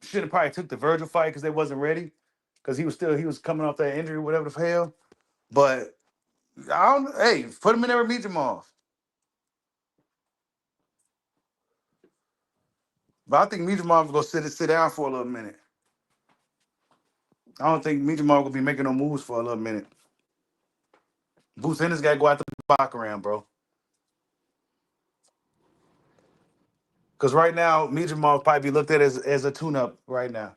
should have probably took the Virgil fight because they wasn't ready because he was coming off that injury, whatever the hell. But I don't. Hey, put him in there with Mijimov. But I think Mijimov gonna sit down for a little minute. I don't think Mijimov gonna be making no moves for a little minute. Boots Ennis got to go after Bakhram, bro. Because right now, Mijimov probably be looked at as a tune-up right now.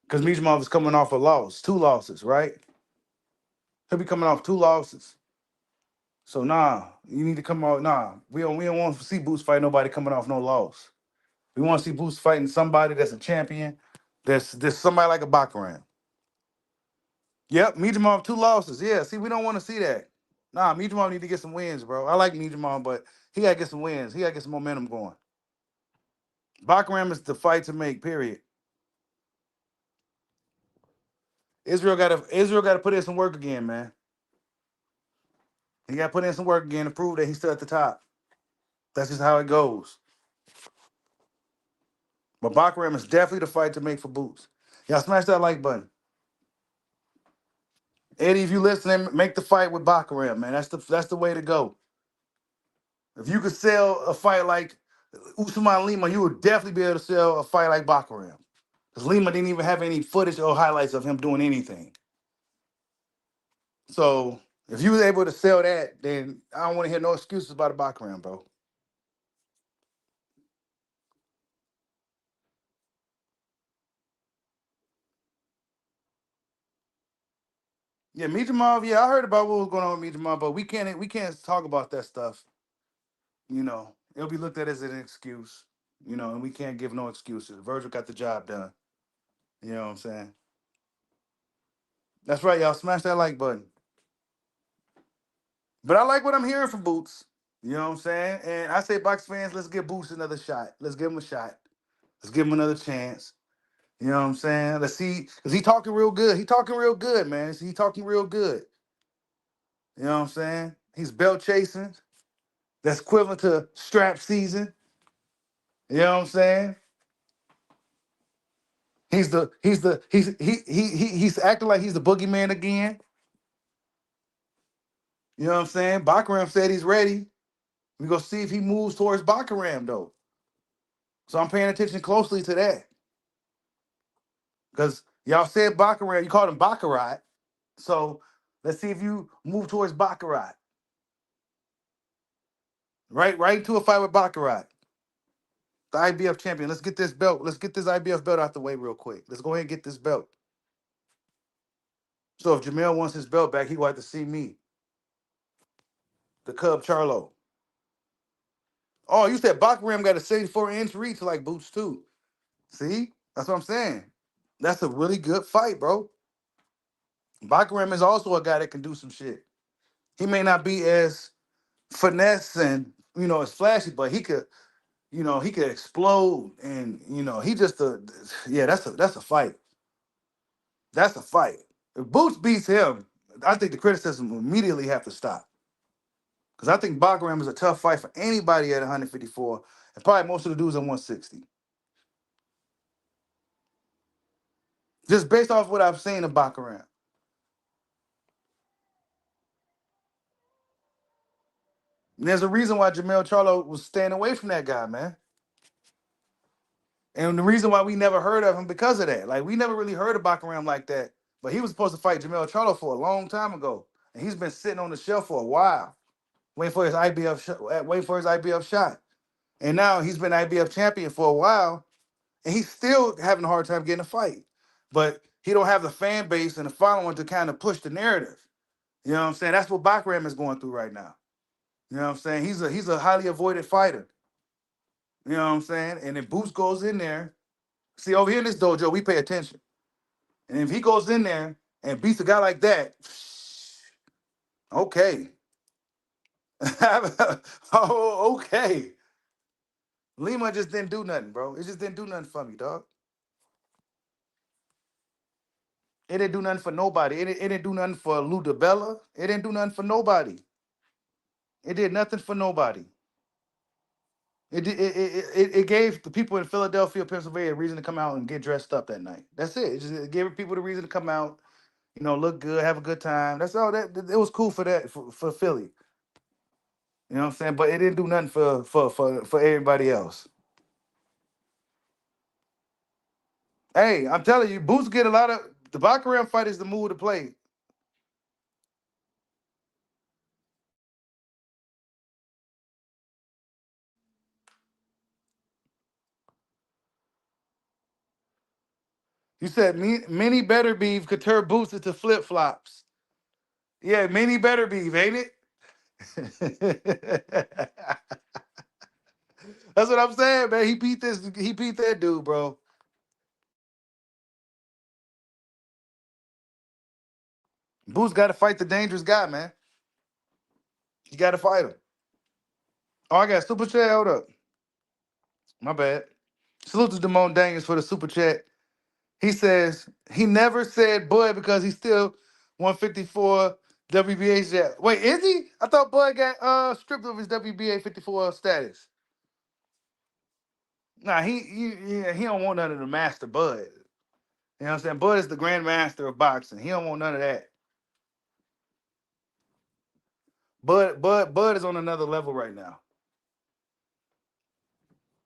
Because Mijimov is coming off a loss, 2 losses, right? He'll be coming off 2 losses. So nah, you need to come out. Nah, we don't want to see Boots fight nobody coming off no loss. We want to see Boots fighting somebody that's a champion. There's somebody like a Bakhram. Yep, Mijimov 2 losses. Yeah, see, we don't want to see that. Nah, Mijimov need to get some wins, bro. I like Mijimov, but he gotta get some wins. He gotta get some momentum going. Bakhram is the fight to make. Period. Israel gotta put in some work again, man. He gotta put in some work again to prove that he's still at the top. That's just how it goes. But Bakhram is definitely the fight to make for Boots. Y'all smash that like button. Eddie, if you listening, make the fight with Bakhram, man. That's the way to go. If you could sell a fight like Usman Lima, you would definitely be able to sell a fight like Bakhram. Because Lima didn't even have any footage or highlights of him doing anything. So if you was able to sell that, then I don't want to hear no excuses about a Bakhram, bro. Yeah, Mijimov, yeah, I heard about what was going on with Mijimov, but we can't talk about that stuff. It'll be looked at as an excuse, and we can't give no excuses. Virgil got the job done. You know what I'm saying? That's right, y'all. Smash that like button. But I like what I'm hearing from Boots. You know what I'm saying? And I say, box fans, let's give Boots another shot. Let's give him a shot. Let's give him another chance. You know what I'm saying? Let's see, because he talking real good. He talking real good, man. He talking real good. You know what I'm saying? He's belt chasing. That's equivalent to strap season. You know what I'm saying? He's acting like he's the boogeyman again. You know what I'm saying? Bakhram said he's ready. We gonna see if he moves towards Bakhram though. So I'm paying attention closely to that. Because y'all said Bakhram, you called him Baccarat. So let's see if you move towards Baccarat. Right into a fight with Baccarat. The IBF champion. Let's get this belt. Let's get this IBF belt out the way real quick. Let's go ahead and get this belt. So if Jamel wants his belt back, he will have to see me. The Cub Charlo. Oh, you said Bakhram got a 74-inch reach like Boots too. See? That's what I'm saying. That's a really good fight, bro. Bakhram is also a guy that can do some shit. He may not be as finesse and as flashy, but he could explode and he just that's a fight. That's a fight. If Boots beats him, I think the criticism will immediately have to stop. Because I think Bakhram is a tough fight for anybody at 154, and probably most of the dudes at 160. Just based off what I've seen of Bakhram. And there's a reason why Jamel Charlo was staying away from that guy, man. And the reason why we never heard of him because of that. Like, we never really heard of Bakhram like that. But he was supposed to fight Jamel Charlo for a long time ago. And he's been sitting on the shelf for a while, waiting for his IBF shot. And now he's been IBF champion for a while, and he's still having a hard time getting a fight. But he don't have the fan base and the following to kind of push the narrative. You know what I'm saying? That's what Bakhram is going through right now. You know what I'm saying? He's a highly avoided fighter. You know what I'm saying? And if Boots goes in there, see over here in this dojo, we pay attention. And if he goes in there and beats a guy like that, okay. Oh, okay. Lima just didn't do nothing, bro. It just didn't do nothing for me, dog. It didn't do nothing for nobody. It didn't do nothing for Lou DiBella. It didn't do nothing for nobody. It did nothing for nobody. It gave the people in Philadelphia, Pennsylvania, a reason to come out and get dressed up that night. That's it. It gave people the reason to come out, look good, have a good time. That's all. That it was cool for that for Philly. You know what I'm saying? But it didn't do nothing for everybody else. Hey, I'm telling you, Boots get a lot of the Bakhram fight is the move to play. You said many better beef could turn Boots into flip flops. Yeah, many better beef, ain't it? That's what I'm saying, man. He beat that dude, bro. Boots got to fight the dangerous guy, man. You got to fight him. Oh, I got super chat. Hold up. My bad. Salute to Damone Daniels for the super chat. He says he never said Bud because he's still 154 WBA jet. Wait, is he? I thought Bud got stripped of his WBA 54 status. Nah, he don't want none of the master Bud. You know what I'm saying? Bud is the grandmaster of boxing. He don't want none of that. Bud is on another level right now.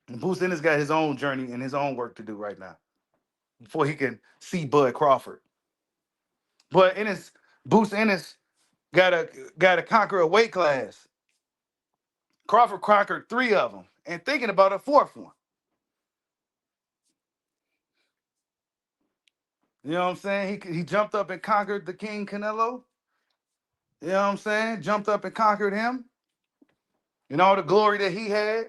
And Boots Ennis got his own journey and his own work to do right now before he can see Bud Crawford. But Boots Ennis gotta conquer a weight class. Crawford conquered 3 of them and thinking about a 4th one. You know what I'm saying? He jumped up and conquered the King Canelo. You know what I'm saying? Jumped up and conquered him. And all the glory that he had.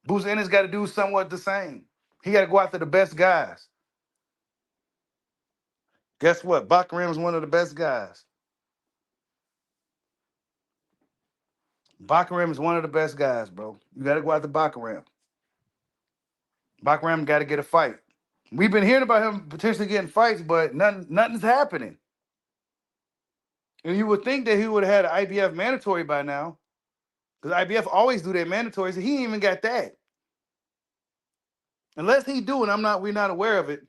Boots Ennis got to do somewhat the same. He got to go after the best guys. Guess what? Bakhram is one of the best guys. Bakhram is one of the best guys, bro. You got to go after Bakhram. Bakhram got to get a fight. We've been hearing about him potentially getting fights, but nothing's happening. And you would think that he would have had an IBF mandatory by now, because IBF always do their mandatories, and he ain't even got that. Unless he do, and we're not aware of it.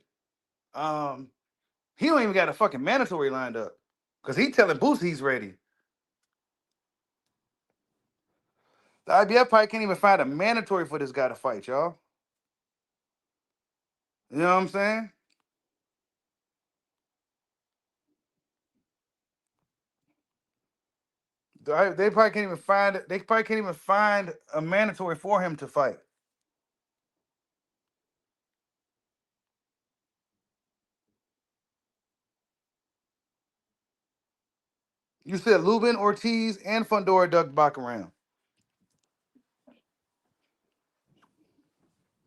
He don't even got a fucking mandatory lined up, because he telling Boots he's ready. The IBF probably can't even find a mandatory for this guy to fight, y'all. You know what I'm saying? They probably can't even find it. They probably can't even find a mandatory for him to fight. You said Lubin, Ortiz, and Fundora ducked Bakhram.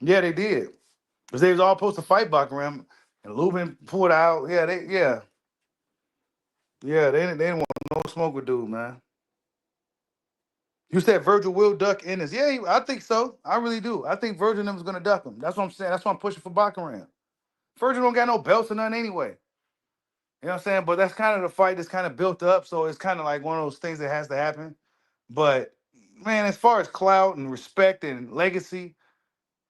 Yeah, they did. Because they was all supposed to fight Bakhram, and Lubin pulled out. Yeah, they didn't want no smoke with dude, man. You said Vergil will duck Ennis. Yeah, I think so. I really do. I think Vergil and them is gonna duck him. That's what I'm saying. That's why I'm pushing for Bakhram. Vergil don't got no belts or nothing anyway. You know what I'm saying? But that's kind of the fight that's kind of built up. So it's kind of like one of those things that has to happen. But man, as far as clout and respect and legacy,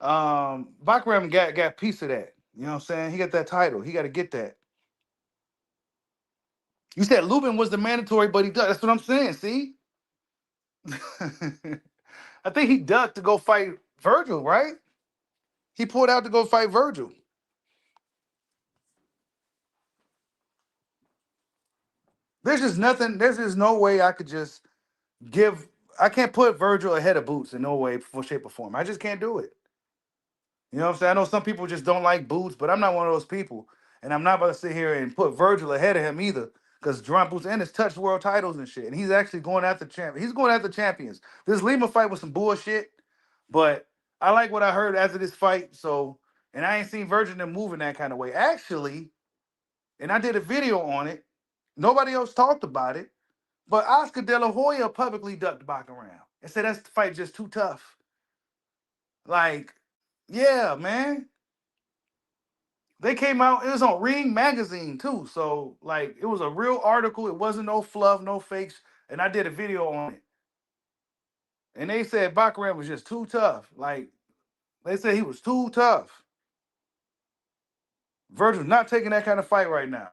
Bakhram got a piece of that. You know what I'm saying? He got that title. He got to get that. You said Lubin was the mandatory, but he ducked. That's what I'm saying. See? I think he ducked to go fight Vergil, right? He pulled out to go fight Vergil. There's just nothing. There's just no way I could just I can't put Vergil ahead of Boots in no way, for shape, or form. I just can't do it. You know what I'm saying? I know some people just don't like Boots, but I'm not one of those people. And I'm not about to sit here and put Vergil ahead of him either. Because Jaron Boots Ennis touched world titles and shit. And he's actually going after champions. He's going after champions. This Lima fight was some bullshit. But I like what I heard after this fight. So, and I ain't seen Vergil them moving that kind of way. Actually, and I did a video on it. Nobody else talked about it. But Oscar De La Hoya publicly ducked Bakhram and said that's the fight just too tough. Like, yeah, man. They came out. It was on Ring magazine too. So like, it was a real article. It wasn't no fluff, no fakes. And I did a video on it. And they said Bakhram was just too tough. Like they said he was too tough. Vergil's not taking that kind of fight right now.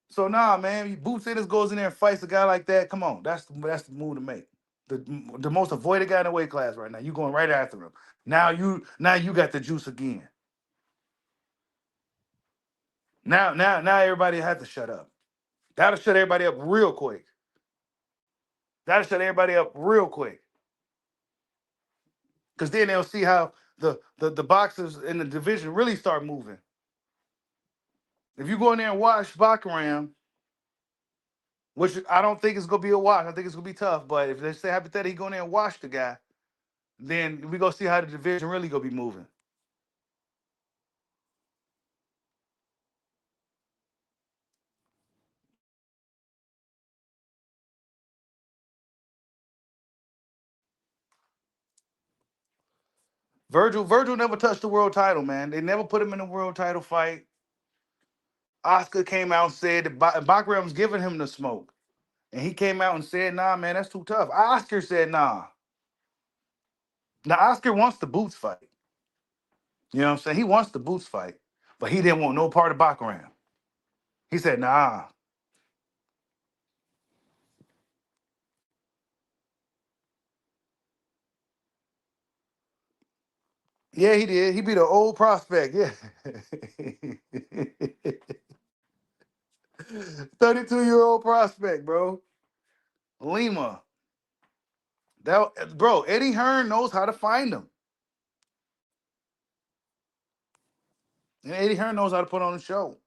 So nah, man. Boots Ennis goes in there and fights a guy like that. Come on, that's the move to make. The most avoided guy in the weight class right now. You going right after him. Now you got the juice again. Now everybody has to shut up. That'll shut everybody up real quick. That'll shut everybody up real quick. Because then they'll see how the boxers in the division really start moving. If you go in there and watch Bakhram, which I don't think it's gonna be a watch, I think it's gonna be tough. But if they say hypothetically he go in there and watch the guy, then we gonna see how the division really gonna be moving. Vergil never touched the world title, man. They never put him in a world title fight. Oscar came out and said that Bakhram's giving him the smoke. And he came out and said, nah, man, that's too tough. Oscar said, nah. Now, Oscar wants the Boots fight. You know what I'm saying? He wants the Boots fight. But he didn't want no part of Bakhram. He said, nah. Yeah, he did. He beat an old prospect. Yeah. 32-year-old prospect, bro. Lima. Bro, Eddie Hearn knows how to find him. And Eddie Hearn knows how to put on a show.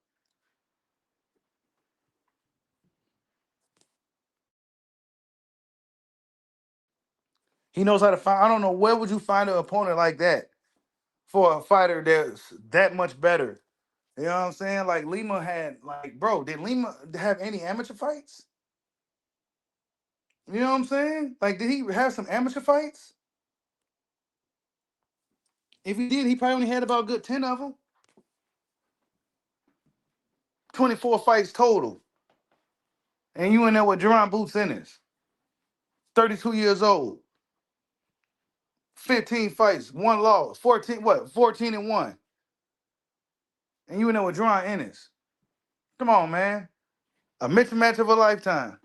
He knows how to find. I don't know where would you find an opponent like that for a fighter that's that much better. You know what I'm saying? Like Lima had, like, bro, did Lima have any amateur fights? You know what I'm saying? Like, did he have some amateur fights? If he did, he probably only had about a good 10 of them. 24 fights total. And you in there with Jaron Boots Ennis, 32 years old. 15 fights, one loss. 14, what? 14 and 1. And you in there with Jaron Ennis. Come on, man. A mismatch of a lifetime.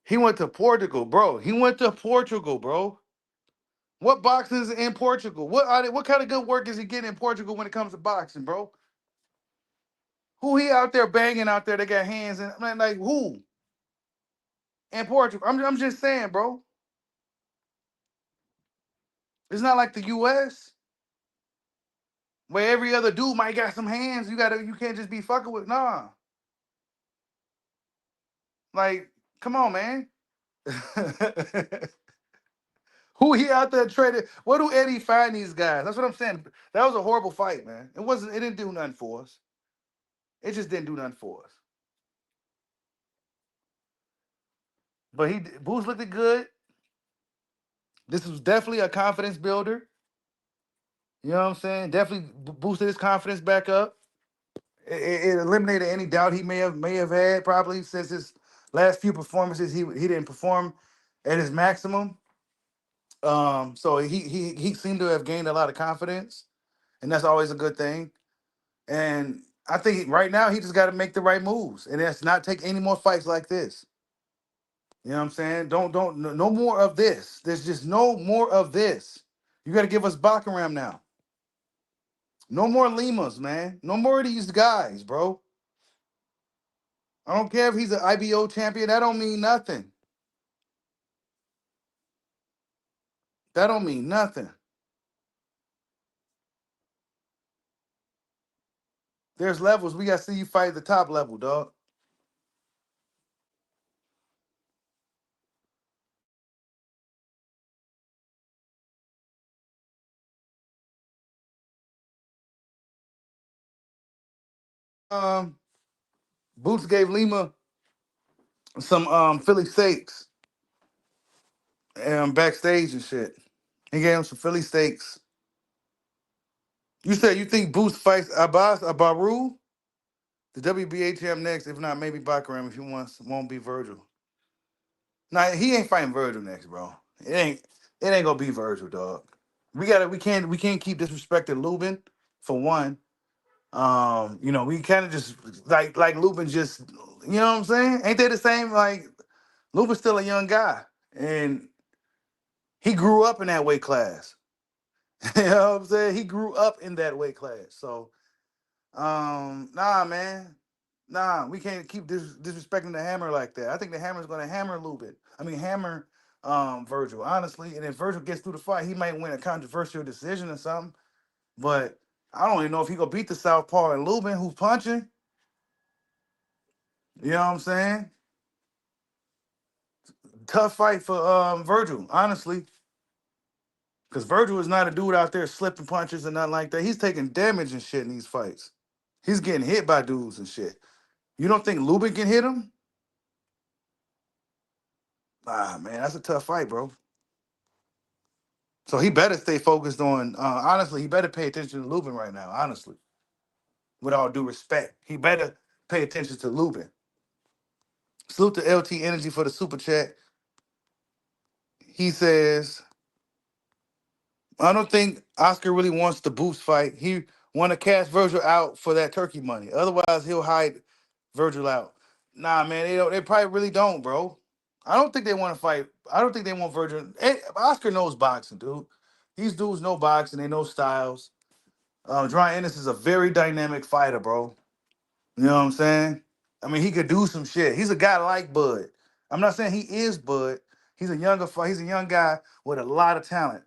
He went to Portugal, bro. He went to Portugal, bro. What boxing is in Portugal? What kind of good work is he getting in Portugal when it comes to boxing, bro? Who he out there banging out there? They got hands in, man, like who? In Portugal. I'm just saying, bro. It's not like the US where every other dude might got some hands. You can't just be fucking with. Nah. Like, come on, man. Who he out there trading? Where do Eddie find these guys? That's what I'm saying. That was a horrible fight, man. It didn't do nothing for us. It just didn't do nothing for us. But Boots looked good. This was definitely a confidence builder. You know what I'm saying? Definitely boosted his confidence back up. It eliminated any doubt he may have had probably since his last few performances. He didn't perform at his maximum. So he seemed to have gained a lot of confidence, and that's always a good thing. And I think right now he just got to make the right moves, and that's not take any more fights like this. You know what I'm saying? No more of this. There's just no more of this. You got to give us Bakhram now. No more Limas, man. No more of these guys, bro. I don't care if he's an IBO champion. That don't mean nothing. That don't mean nothing. There's levels. We got to see you fight at the top level, dog. Boots gave Lima some Philly steaks backstage and shit. He gave him some Philly steaks. You said you think Boots fights Abaru? The WBA champ next, if not maybe Bakhram if he won't be Vergil. Nah, he ain't fighting Vergil next, bro. It ain't gonna be Vergil, dog. We can't keep disrespecting Lubin for one. We kind of just like Lubin just you know what I'm saying? Ain't they the same? Like Lubin's still a young guy. And he grew up in that weight class. You know what I'm saying? He grew up in that weight class. So nah, man. Nah, we can't keep disrespecting the Hammer like that. I think the Hammer's gonna hammer Lubin. I mean hammer Vergil, honestly. And if Vergil gets through the fight, he might win a controversial decision or something. But I don't even know if he gonna beat the Southpaw and Lubin, who's punching. You know what I'm saying? Tough fight for Vergil, honestly. Because Vergil is not a dude out there slipping punches and nothing like that. He's taking damage and shit in these fights. He's getting hit by dudes and shit. You don't think Lubin can hit him? Ah, man, that's a tough fight, bro. So he better stay focused on, honestly, he better pay attention to Lubin right now, honestly. With all due respect. He better pay attention to Lubin. Salute to LT Energy for the super chat. He says, I don't think Oscar really wants the Boots fight. He want to cash Vergil out for that turkey money. Otherwise, he'll hide Vergil out. Nah, man, they don't. They probably really don't, bro. I don't think they want to fight. I don't think they want Vergil. Oscar knows boxing, dude. These dudes know boxing. They know styles. Jaron Ennis is a very dynamic fighter, bro. You know what I'm saying? I mean, he could do some shit. He's a guy like Bud. I'm not saying he is Bud. He's a He's a young guy with a lot of talent.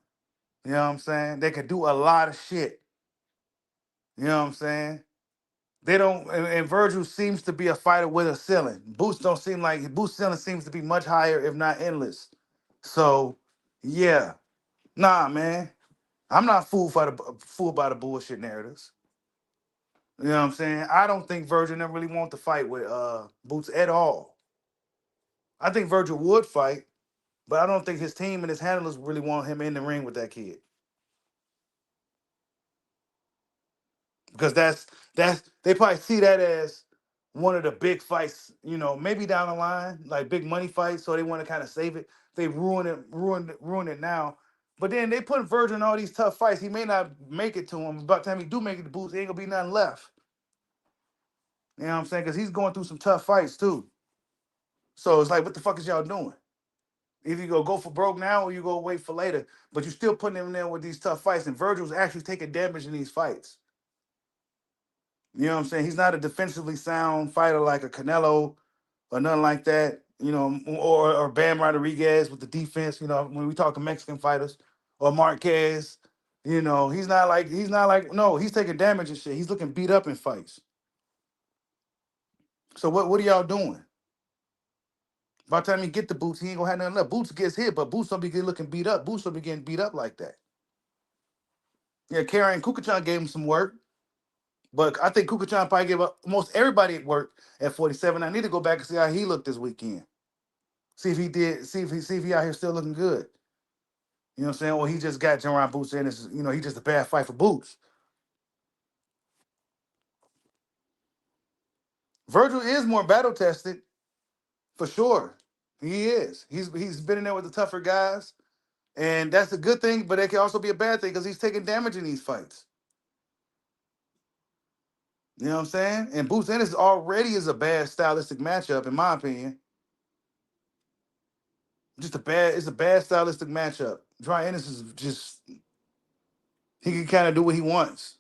You know what I'm saying? They could do a lot of shit. You know what I'm saying? They don't, and Vergil seems to be a fighter with a ceiling. Boots' ceiling seems to be much higher, if not endless. So, yeah, nah, man, I'm not fooled by the bullshit narratives. You know what I'm saying? I don't think Vergil never really want to fight with Boots at all. I think Vergil would fight, but I don't think his team and his handlers really want him in the ring with that kid. Because that's they probably see that as one of the big fights, maybe down the line, like big money fights. So they want to kind of save it. They ruin it now. But then they put Vergil in all these tough fights. He may not make it to him. By the time he do make it to Boots, ain't gonna be nothing left. You know what I'm saying? Because he's going through some tough fights too. So it's like, what the fuck is y'all doing? Either you go for broke now or you go wait for later. But you're still putting him in there with these tough fights. And Virgil's actually taking damage in these fights. You know what I'm saying? He's not a defensively sound fighter like a Canelo or nothing like that, or Bam Rodriguez with the defense, when we talk Mexican fighters, or Marquez, no, he's taking damage and shit. He's looking beat up in fights. So what are y'all doing? By the time he get the Boots, he ain't gonna have nothing left. Boots gets hit, but Boots don't be looking beat up. Boots don't be getting beat up like that. Yeah, Karen Kukachan gave him some work. But I think Kukachan probably gave up most everybody at work at 47. I need to go back and see how he looked this weekend. See if he did. See if he out here still looking good. You know what I'm saying? Or he just got Jaron Boots in. He just a bad fight for Boots. Vergil is more battle tested, for sure. He is. He's been in there with the tougher guys, and that's a good thing. But it can also be a bad thing because he's taking damage in these fights. You know what I'm saying? And Boots Ennis already is a bad stylistic matchup, in my opinion. It's a bad stylistic matchup. Jaron Ennis is just, he can kind of do what he wants.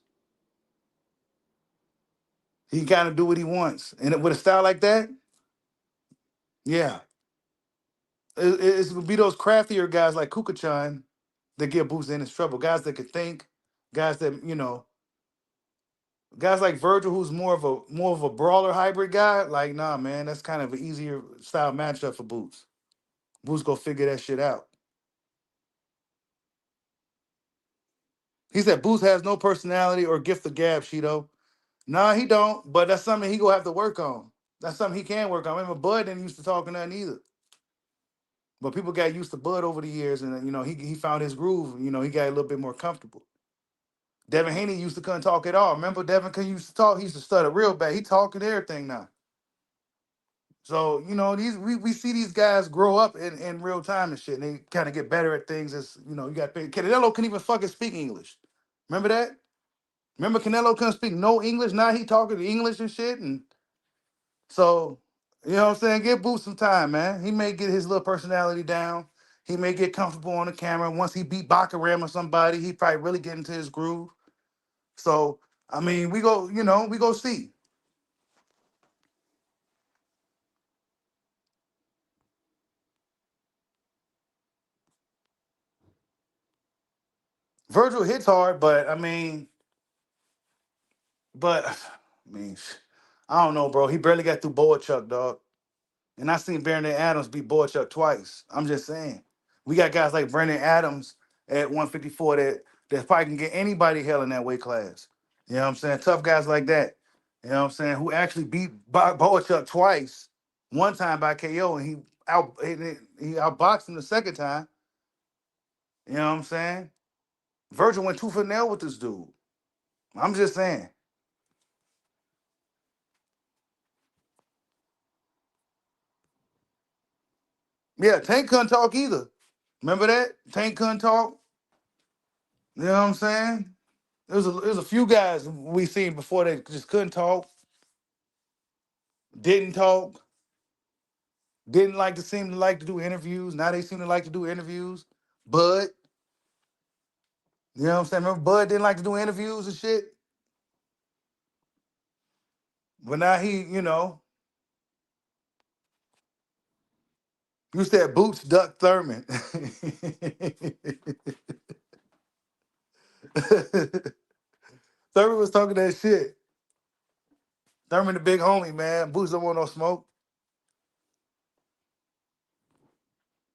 He can kind of do what he wants. And with a style like that, yeah. It's going to be those craftier guys like Kukachan that give Boots Ennis trouble. Guys that can think, guys that, guys like Vergil, who's more of a brawler hybrid guy. Like, nah, man, that's kind of an easier style matchup for Boots. Boots go figure that shit out. He said Boots has no personality or gift of gab, Cheeto. Nah, he don't, but that's something he gonna have to work on. That's something he can work on. Remember, Bud didn't used to talk nothing either. But people got used to Bud over the years, and he found his groove. He got a little bit more comfortable. Devin Haney used to couldn't talk at all. Remember, Devin couldn't used to talk. He used to stutter real bad. He talking everything now. So we see these guys grow up in real time and shit, and they kind of get better at things. As you got Canelo couldn't even fucking speak English. Remember that? Remember Canelo couldn't speak no English. Now he talking English and shit, and so what I'm saying. Give Boots some time, man. He may get his little personality down. He may get comfortable on the camera. Once he beat Bakhram or somebody, he probably really get into his groove. So I mean, we go see. Vergil hits hard, but but I mean, I don't know, bro. He barely got through Boychuk, dog. And I seen Brandon Adams beat Boychuk twice. I'm just saying. We got guys like Brandon Adams at 154 that probably can get anybody hell in that weight class. You know what I'm saying? Tough guys like that. You know what I'm saying? Who actually beat Boychuk twice. One time by KO, and he outboxed him the second time. You know what I'm saying? Vergil went 2 for 0 with this dude. I'm just saying. Yeah, Tank couldn't talk either. Remember that? Tank couldn't talk. You know what I'm saying? There's a few guys we seen before that just couldn't talk, didn't talk, didn't seem to like to do interviews. Now they seem to like to do interviews. Bud, you know what I'm saying? Remember Bud didn't like to do interviews and shit? But now you said Boots duck Thurman. Thurman was talking that shit. Thurman the big homie, man. Boots don't want no smoke.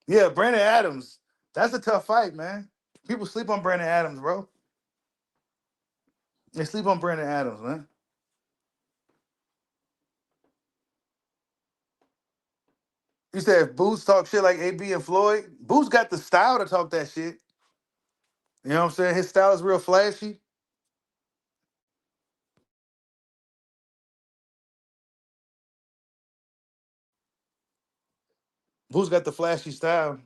Yeah, Brandon Adams. That's a tough fight, man. People sleep on Brandon Adams, bro. They sleep on Brandon Adams, man. You said if Boots talk shit like AB and Floyd, Boots got the style to talk that shit. You know what I'm saying? His style is real flashy. Boots got the flashy style.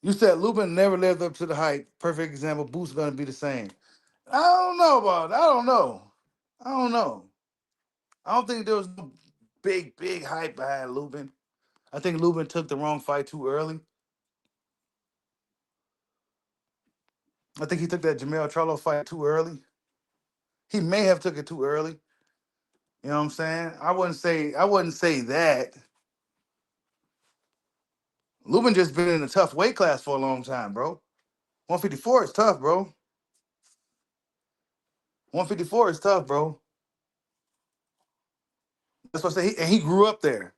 You said Lubin never lived up to the hype. Perfect example. Boots gonna be the same. I don't know about it. I don't know. I don't know. I don't think there was no big hype behind Lubin. I think Lubin took the wrong fight too early. I think he took that Jamel Charlo fight too early. He may have took it too early. You know what I'm saying? I wouldn't say that. Lubin just been in a tough weight class for a long time, bro. 154 is tough, bro. 154 is tough, bro. That's what I say. And he grew up there.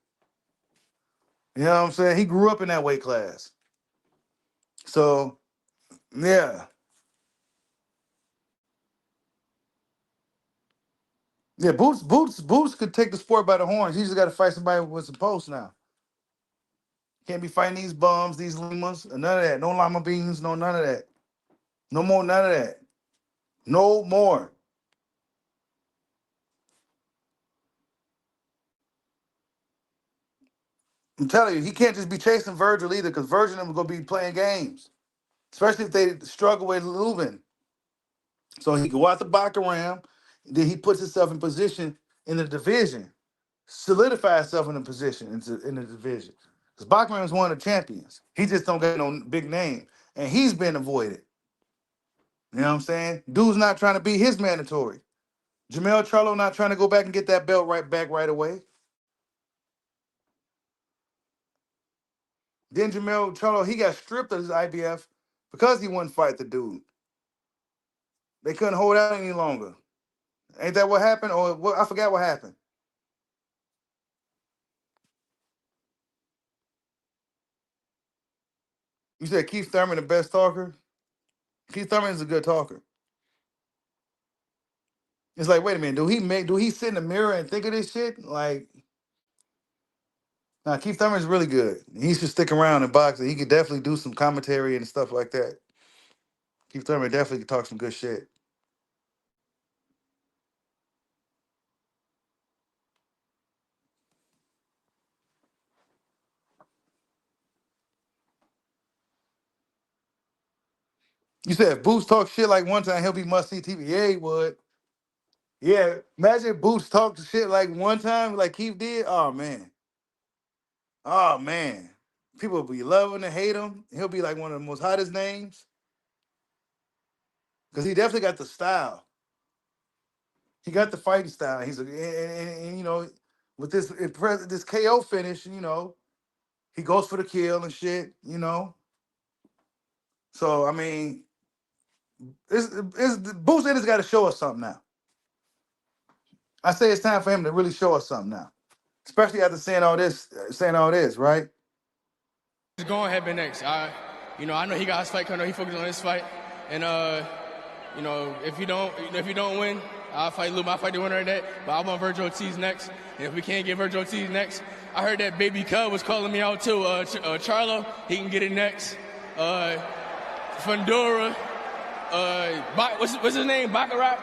You know what I'm saying? He grew up in that weight class. So, yeah. Yeah, Boots could take the sport by the horns. He just got to fight somebody with some posts now. Can't be fighting these bums, these Limas, none of that. No Lima beans, no none of that. No more, none of that. No more. I'm telling you, he can't just be chasing Vergil either, because Vergil and them gonna be playing games, especially if they struggle with Lubin. So he go out the Bakhram, then he puts himself in position in the division, solidify himself in a position in the division. Because Bakhram is one of the champions. He just don't got no big name, and he's been avoided. You know what I'm saying? Dude's not trying to be his mandatory. Jamel Charlo not trying to go back and get that belt right away. Then Jamel Charlo, he got stripped of his IBF because he wouldn't fight the dude. They couldn't hold out any longer. Ain't that what happened? Or what? I forgot what happened. You said Keith Thurman the best talker? Keith Thurman is a good talker. It's like, wait a minute, do he sit in the mirror and think of this shit? Like, Now, Keith Thurman's really good. He should stick around in boxing. He could definitely do some commentary and stuff like that. Keith Thurman definitely could talk some good shit. You said if Boots talk shit like one time, he'll be must see TV. Yeah, he would. Yeah, imagine if Boots talked shit like one time, like Keith did. Oh man, oh man, people will be loving to hate him. He'll be like one of the most hottest names because he definitely got the style. He got the fighting style. He's and, you know, with this KO finish, you know, he goes for the kill and shit. You know, so I mean, it's Boots Ennis got to show us something now. I say it's time for him to really show us something now, especially after saying all this, right? He's going head next. You know, I know he got his fight coming. He focused on his fight, and you know, if you don't win, I'll fight Lima. I'll fight the winner of that. But I want Vergil Ortiz next. And if we can't get Vergil Ortiz next, I heard that Baby Cub was calling me out too. Charlo, he can get it next. Fundora, what's his name? Bakhram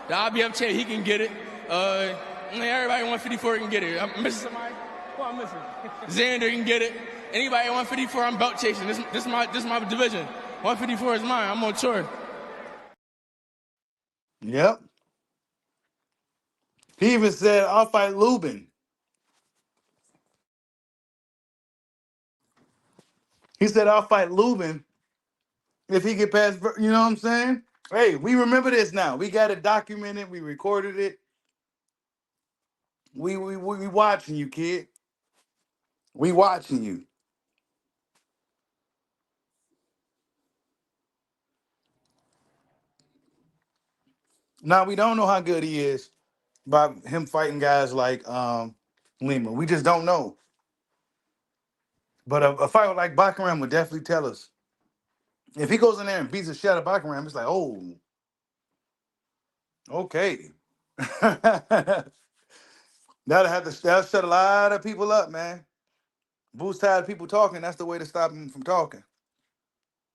the IBF champ, he can get it. Everybody 154 can get it. I'm missing somebody. Who I'm missing? Xander can get it. Anybody at 154, I'm belt chasing. This is my division. 154 is mine. I'm on tour. Yep. He even said, "I'll fight Lubin." He said, "I'll fight Lubin if he get past." You know what I'm saying? Hey, we remember this now. We got it documented. We recorded it. We watching you, kid. We watching you. Now we don't know how good he is by him fighting guys like Lima. We just don't know. But a fight like Bakhram would definitely tell us. If he goes in there and beats the shit out of Bakhram, it's like, oh, okay. That'll shut a lot of people up, man. Boost tired of people talking. That's the way to stop him from talking.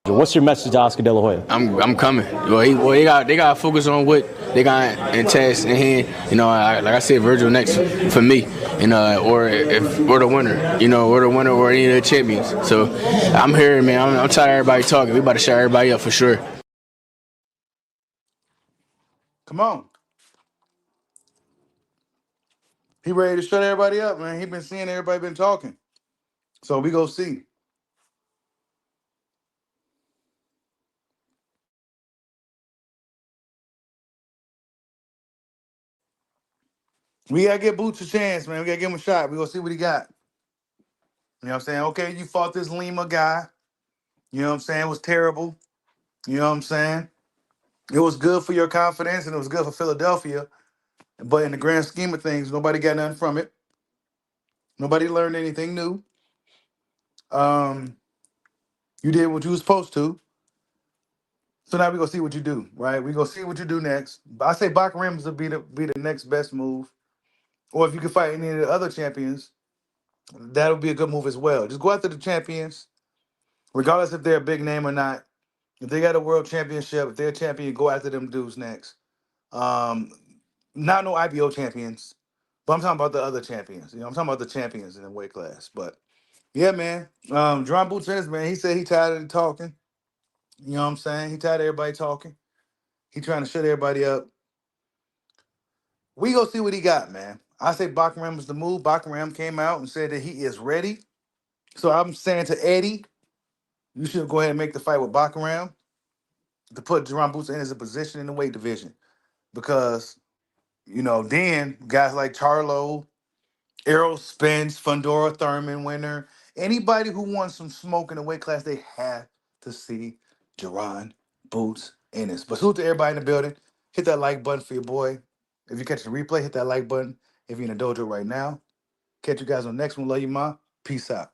What's your message to Oscar De La Hoya? I'm coming. They got to focus on what they got in task in hand. You know, like I said, Vergil next for me, and or the winner. You know, or the winner or any of the champions. So I'm here, man. I'm tired of everybody talking. We about to shut everybody up for sure. Come on. He ready to shut everybody up, man. He been seeing everybody been talking. So we go see. We gotta give Boots a chance, man. We gotta give him a shot. We gonna see what he got. You know what I'm saying? Okay, you fought this Lima guy. You know what I'm saying? It was terrible. You know what I'm saying? It was good for your confidence and it was good for Philadelphia. But in the grand scheme of things, nobody got nothing from it. Nobody learned anything new. You did what you were supposed to. So now we gonna see what you do, right? We gonna see what you do next. I say Bakhram will be the next best move. Or if you can fight any of the other champions, that'll be a good move as well. Just go after the champions, regardless if they're a big name or not. If they got a world championship, if they're a champion, go after them dudes next. Um, Not no IBO champions, but I'm talking about the other champions. You know, I'm talking about the champions in the weight class. But yeah, man. Jaron Boots Ennis, man, he said he tired of talking. You know what I'm saying? He tired of everybody talking. He trying to shut everybody up. We go see what he got, man. I say Bakhram was the move. Bakhram came out and said that he is ready. So I'm saying to Eddie, you should go ahead and make the fight with Bakhram to put Jaron Boots Ennis in a position in the weight division. Because, you know, then guys like Charlo, Errol Spence, Fundora Thurman winner, anybody who wants some smoke in the weight class, they have to see Jaron Boots Ennis. But salute to everybody in the building. Hit that like button for your boy. If you catch the replay, hit that like button. If you're in the dojo right now, catch you guys on the next one. Love you, ma. Peace out.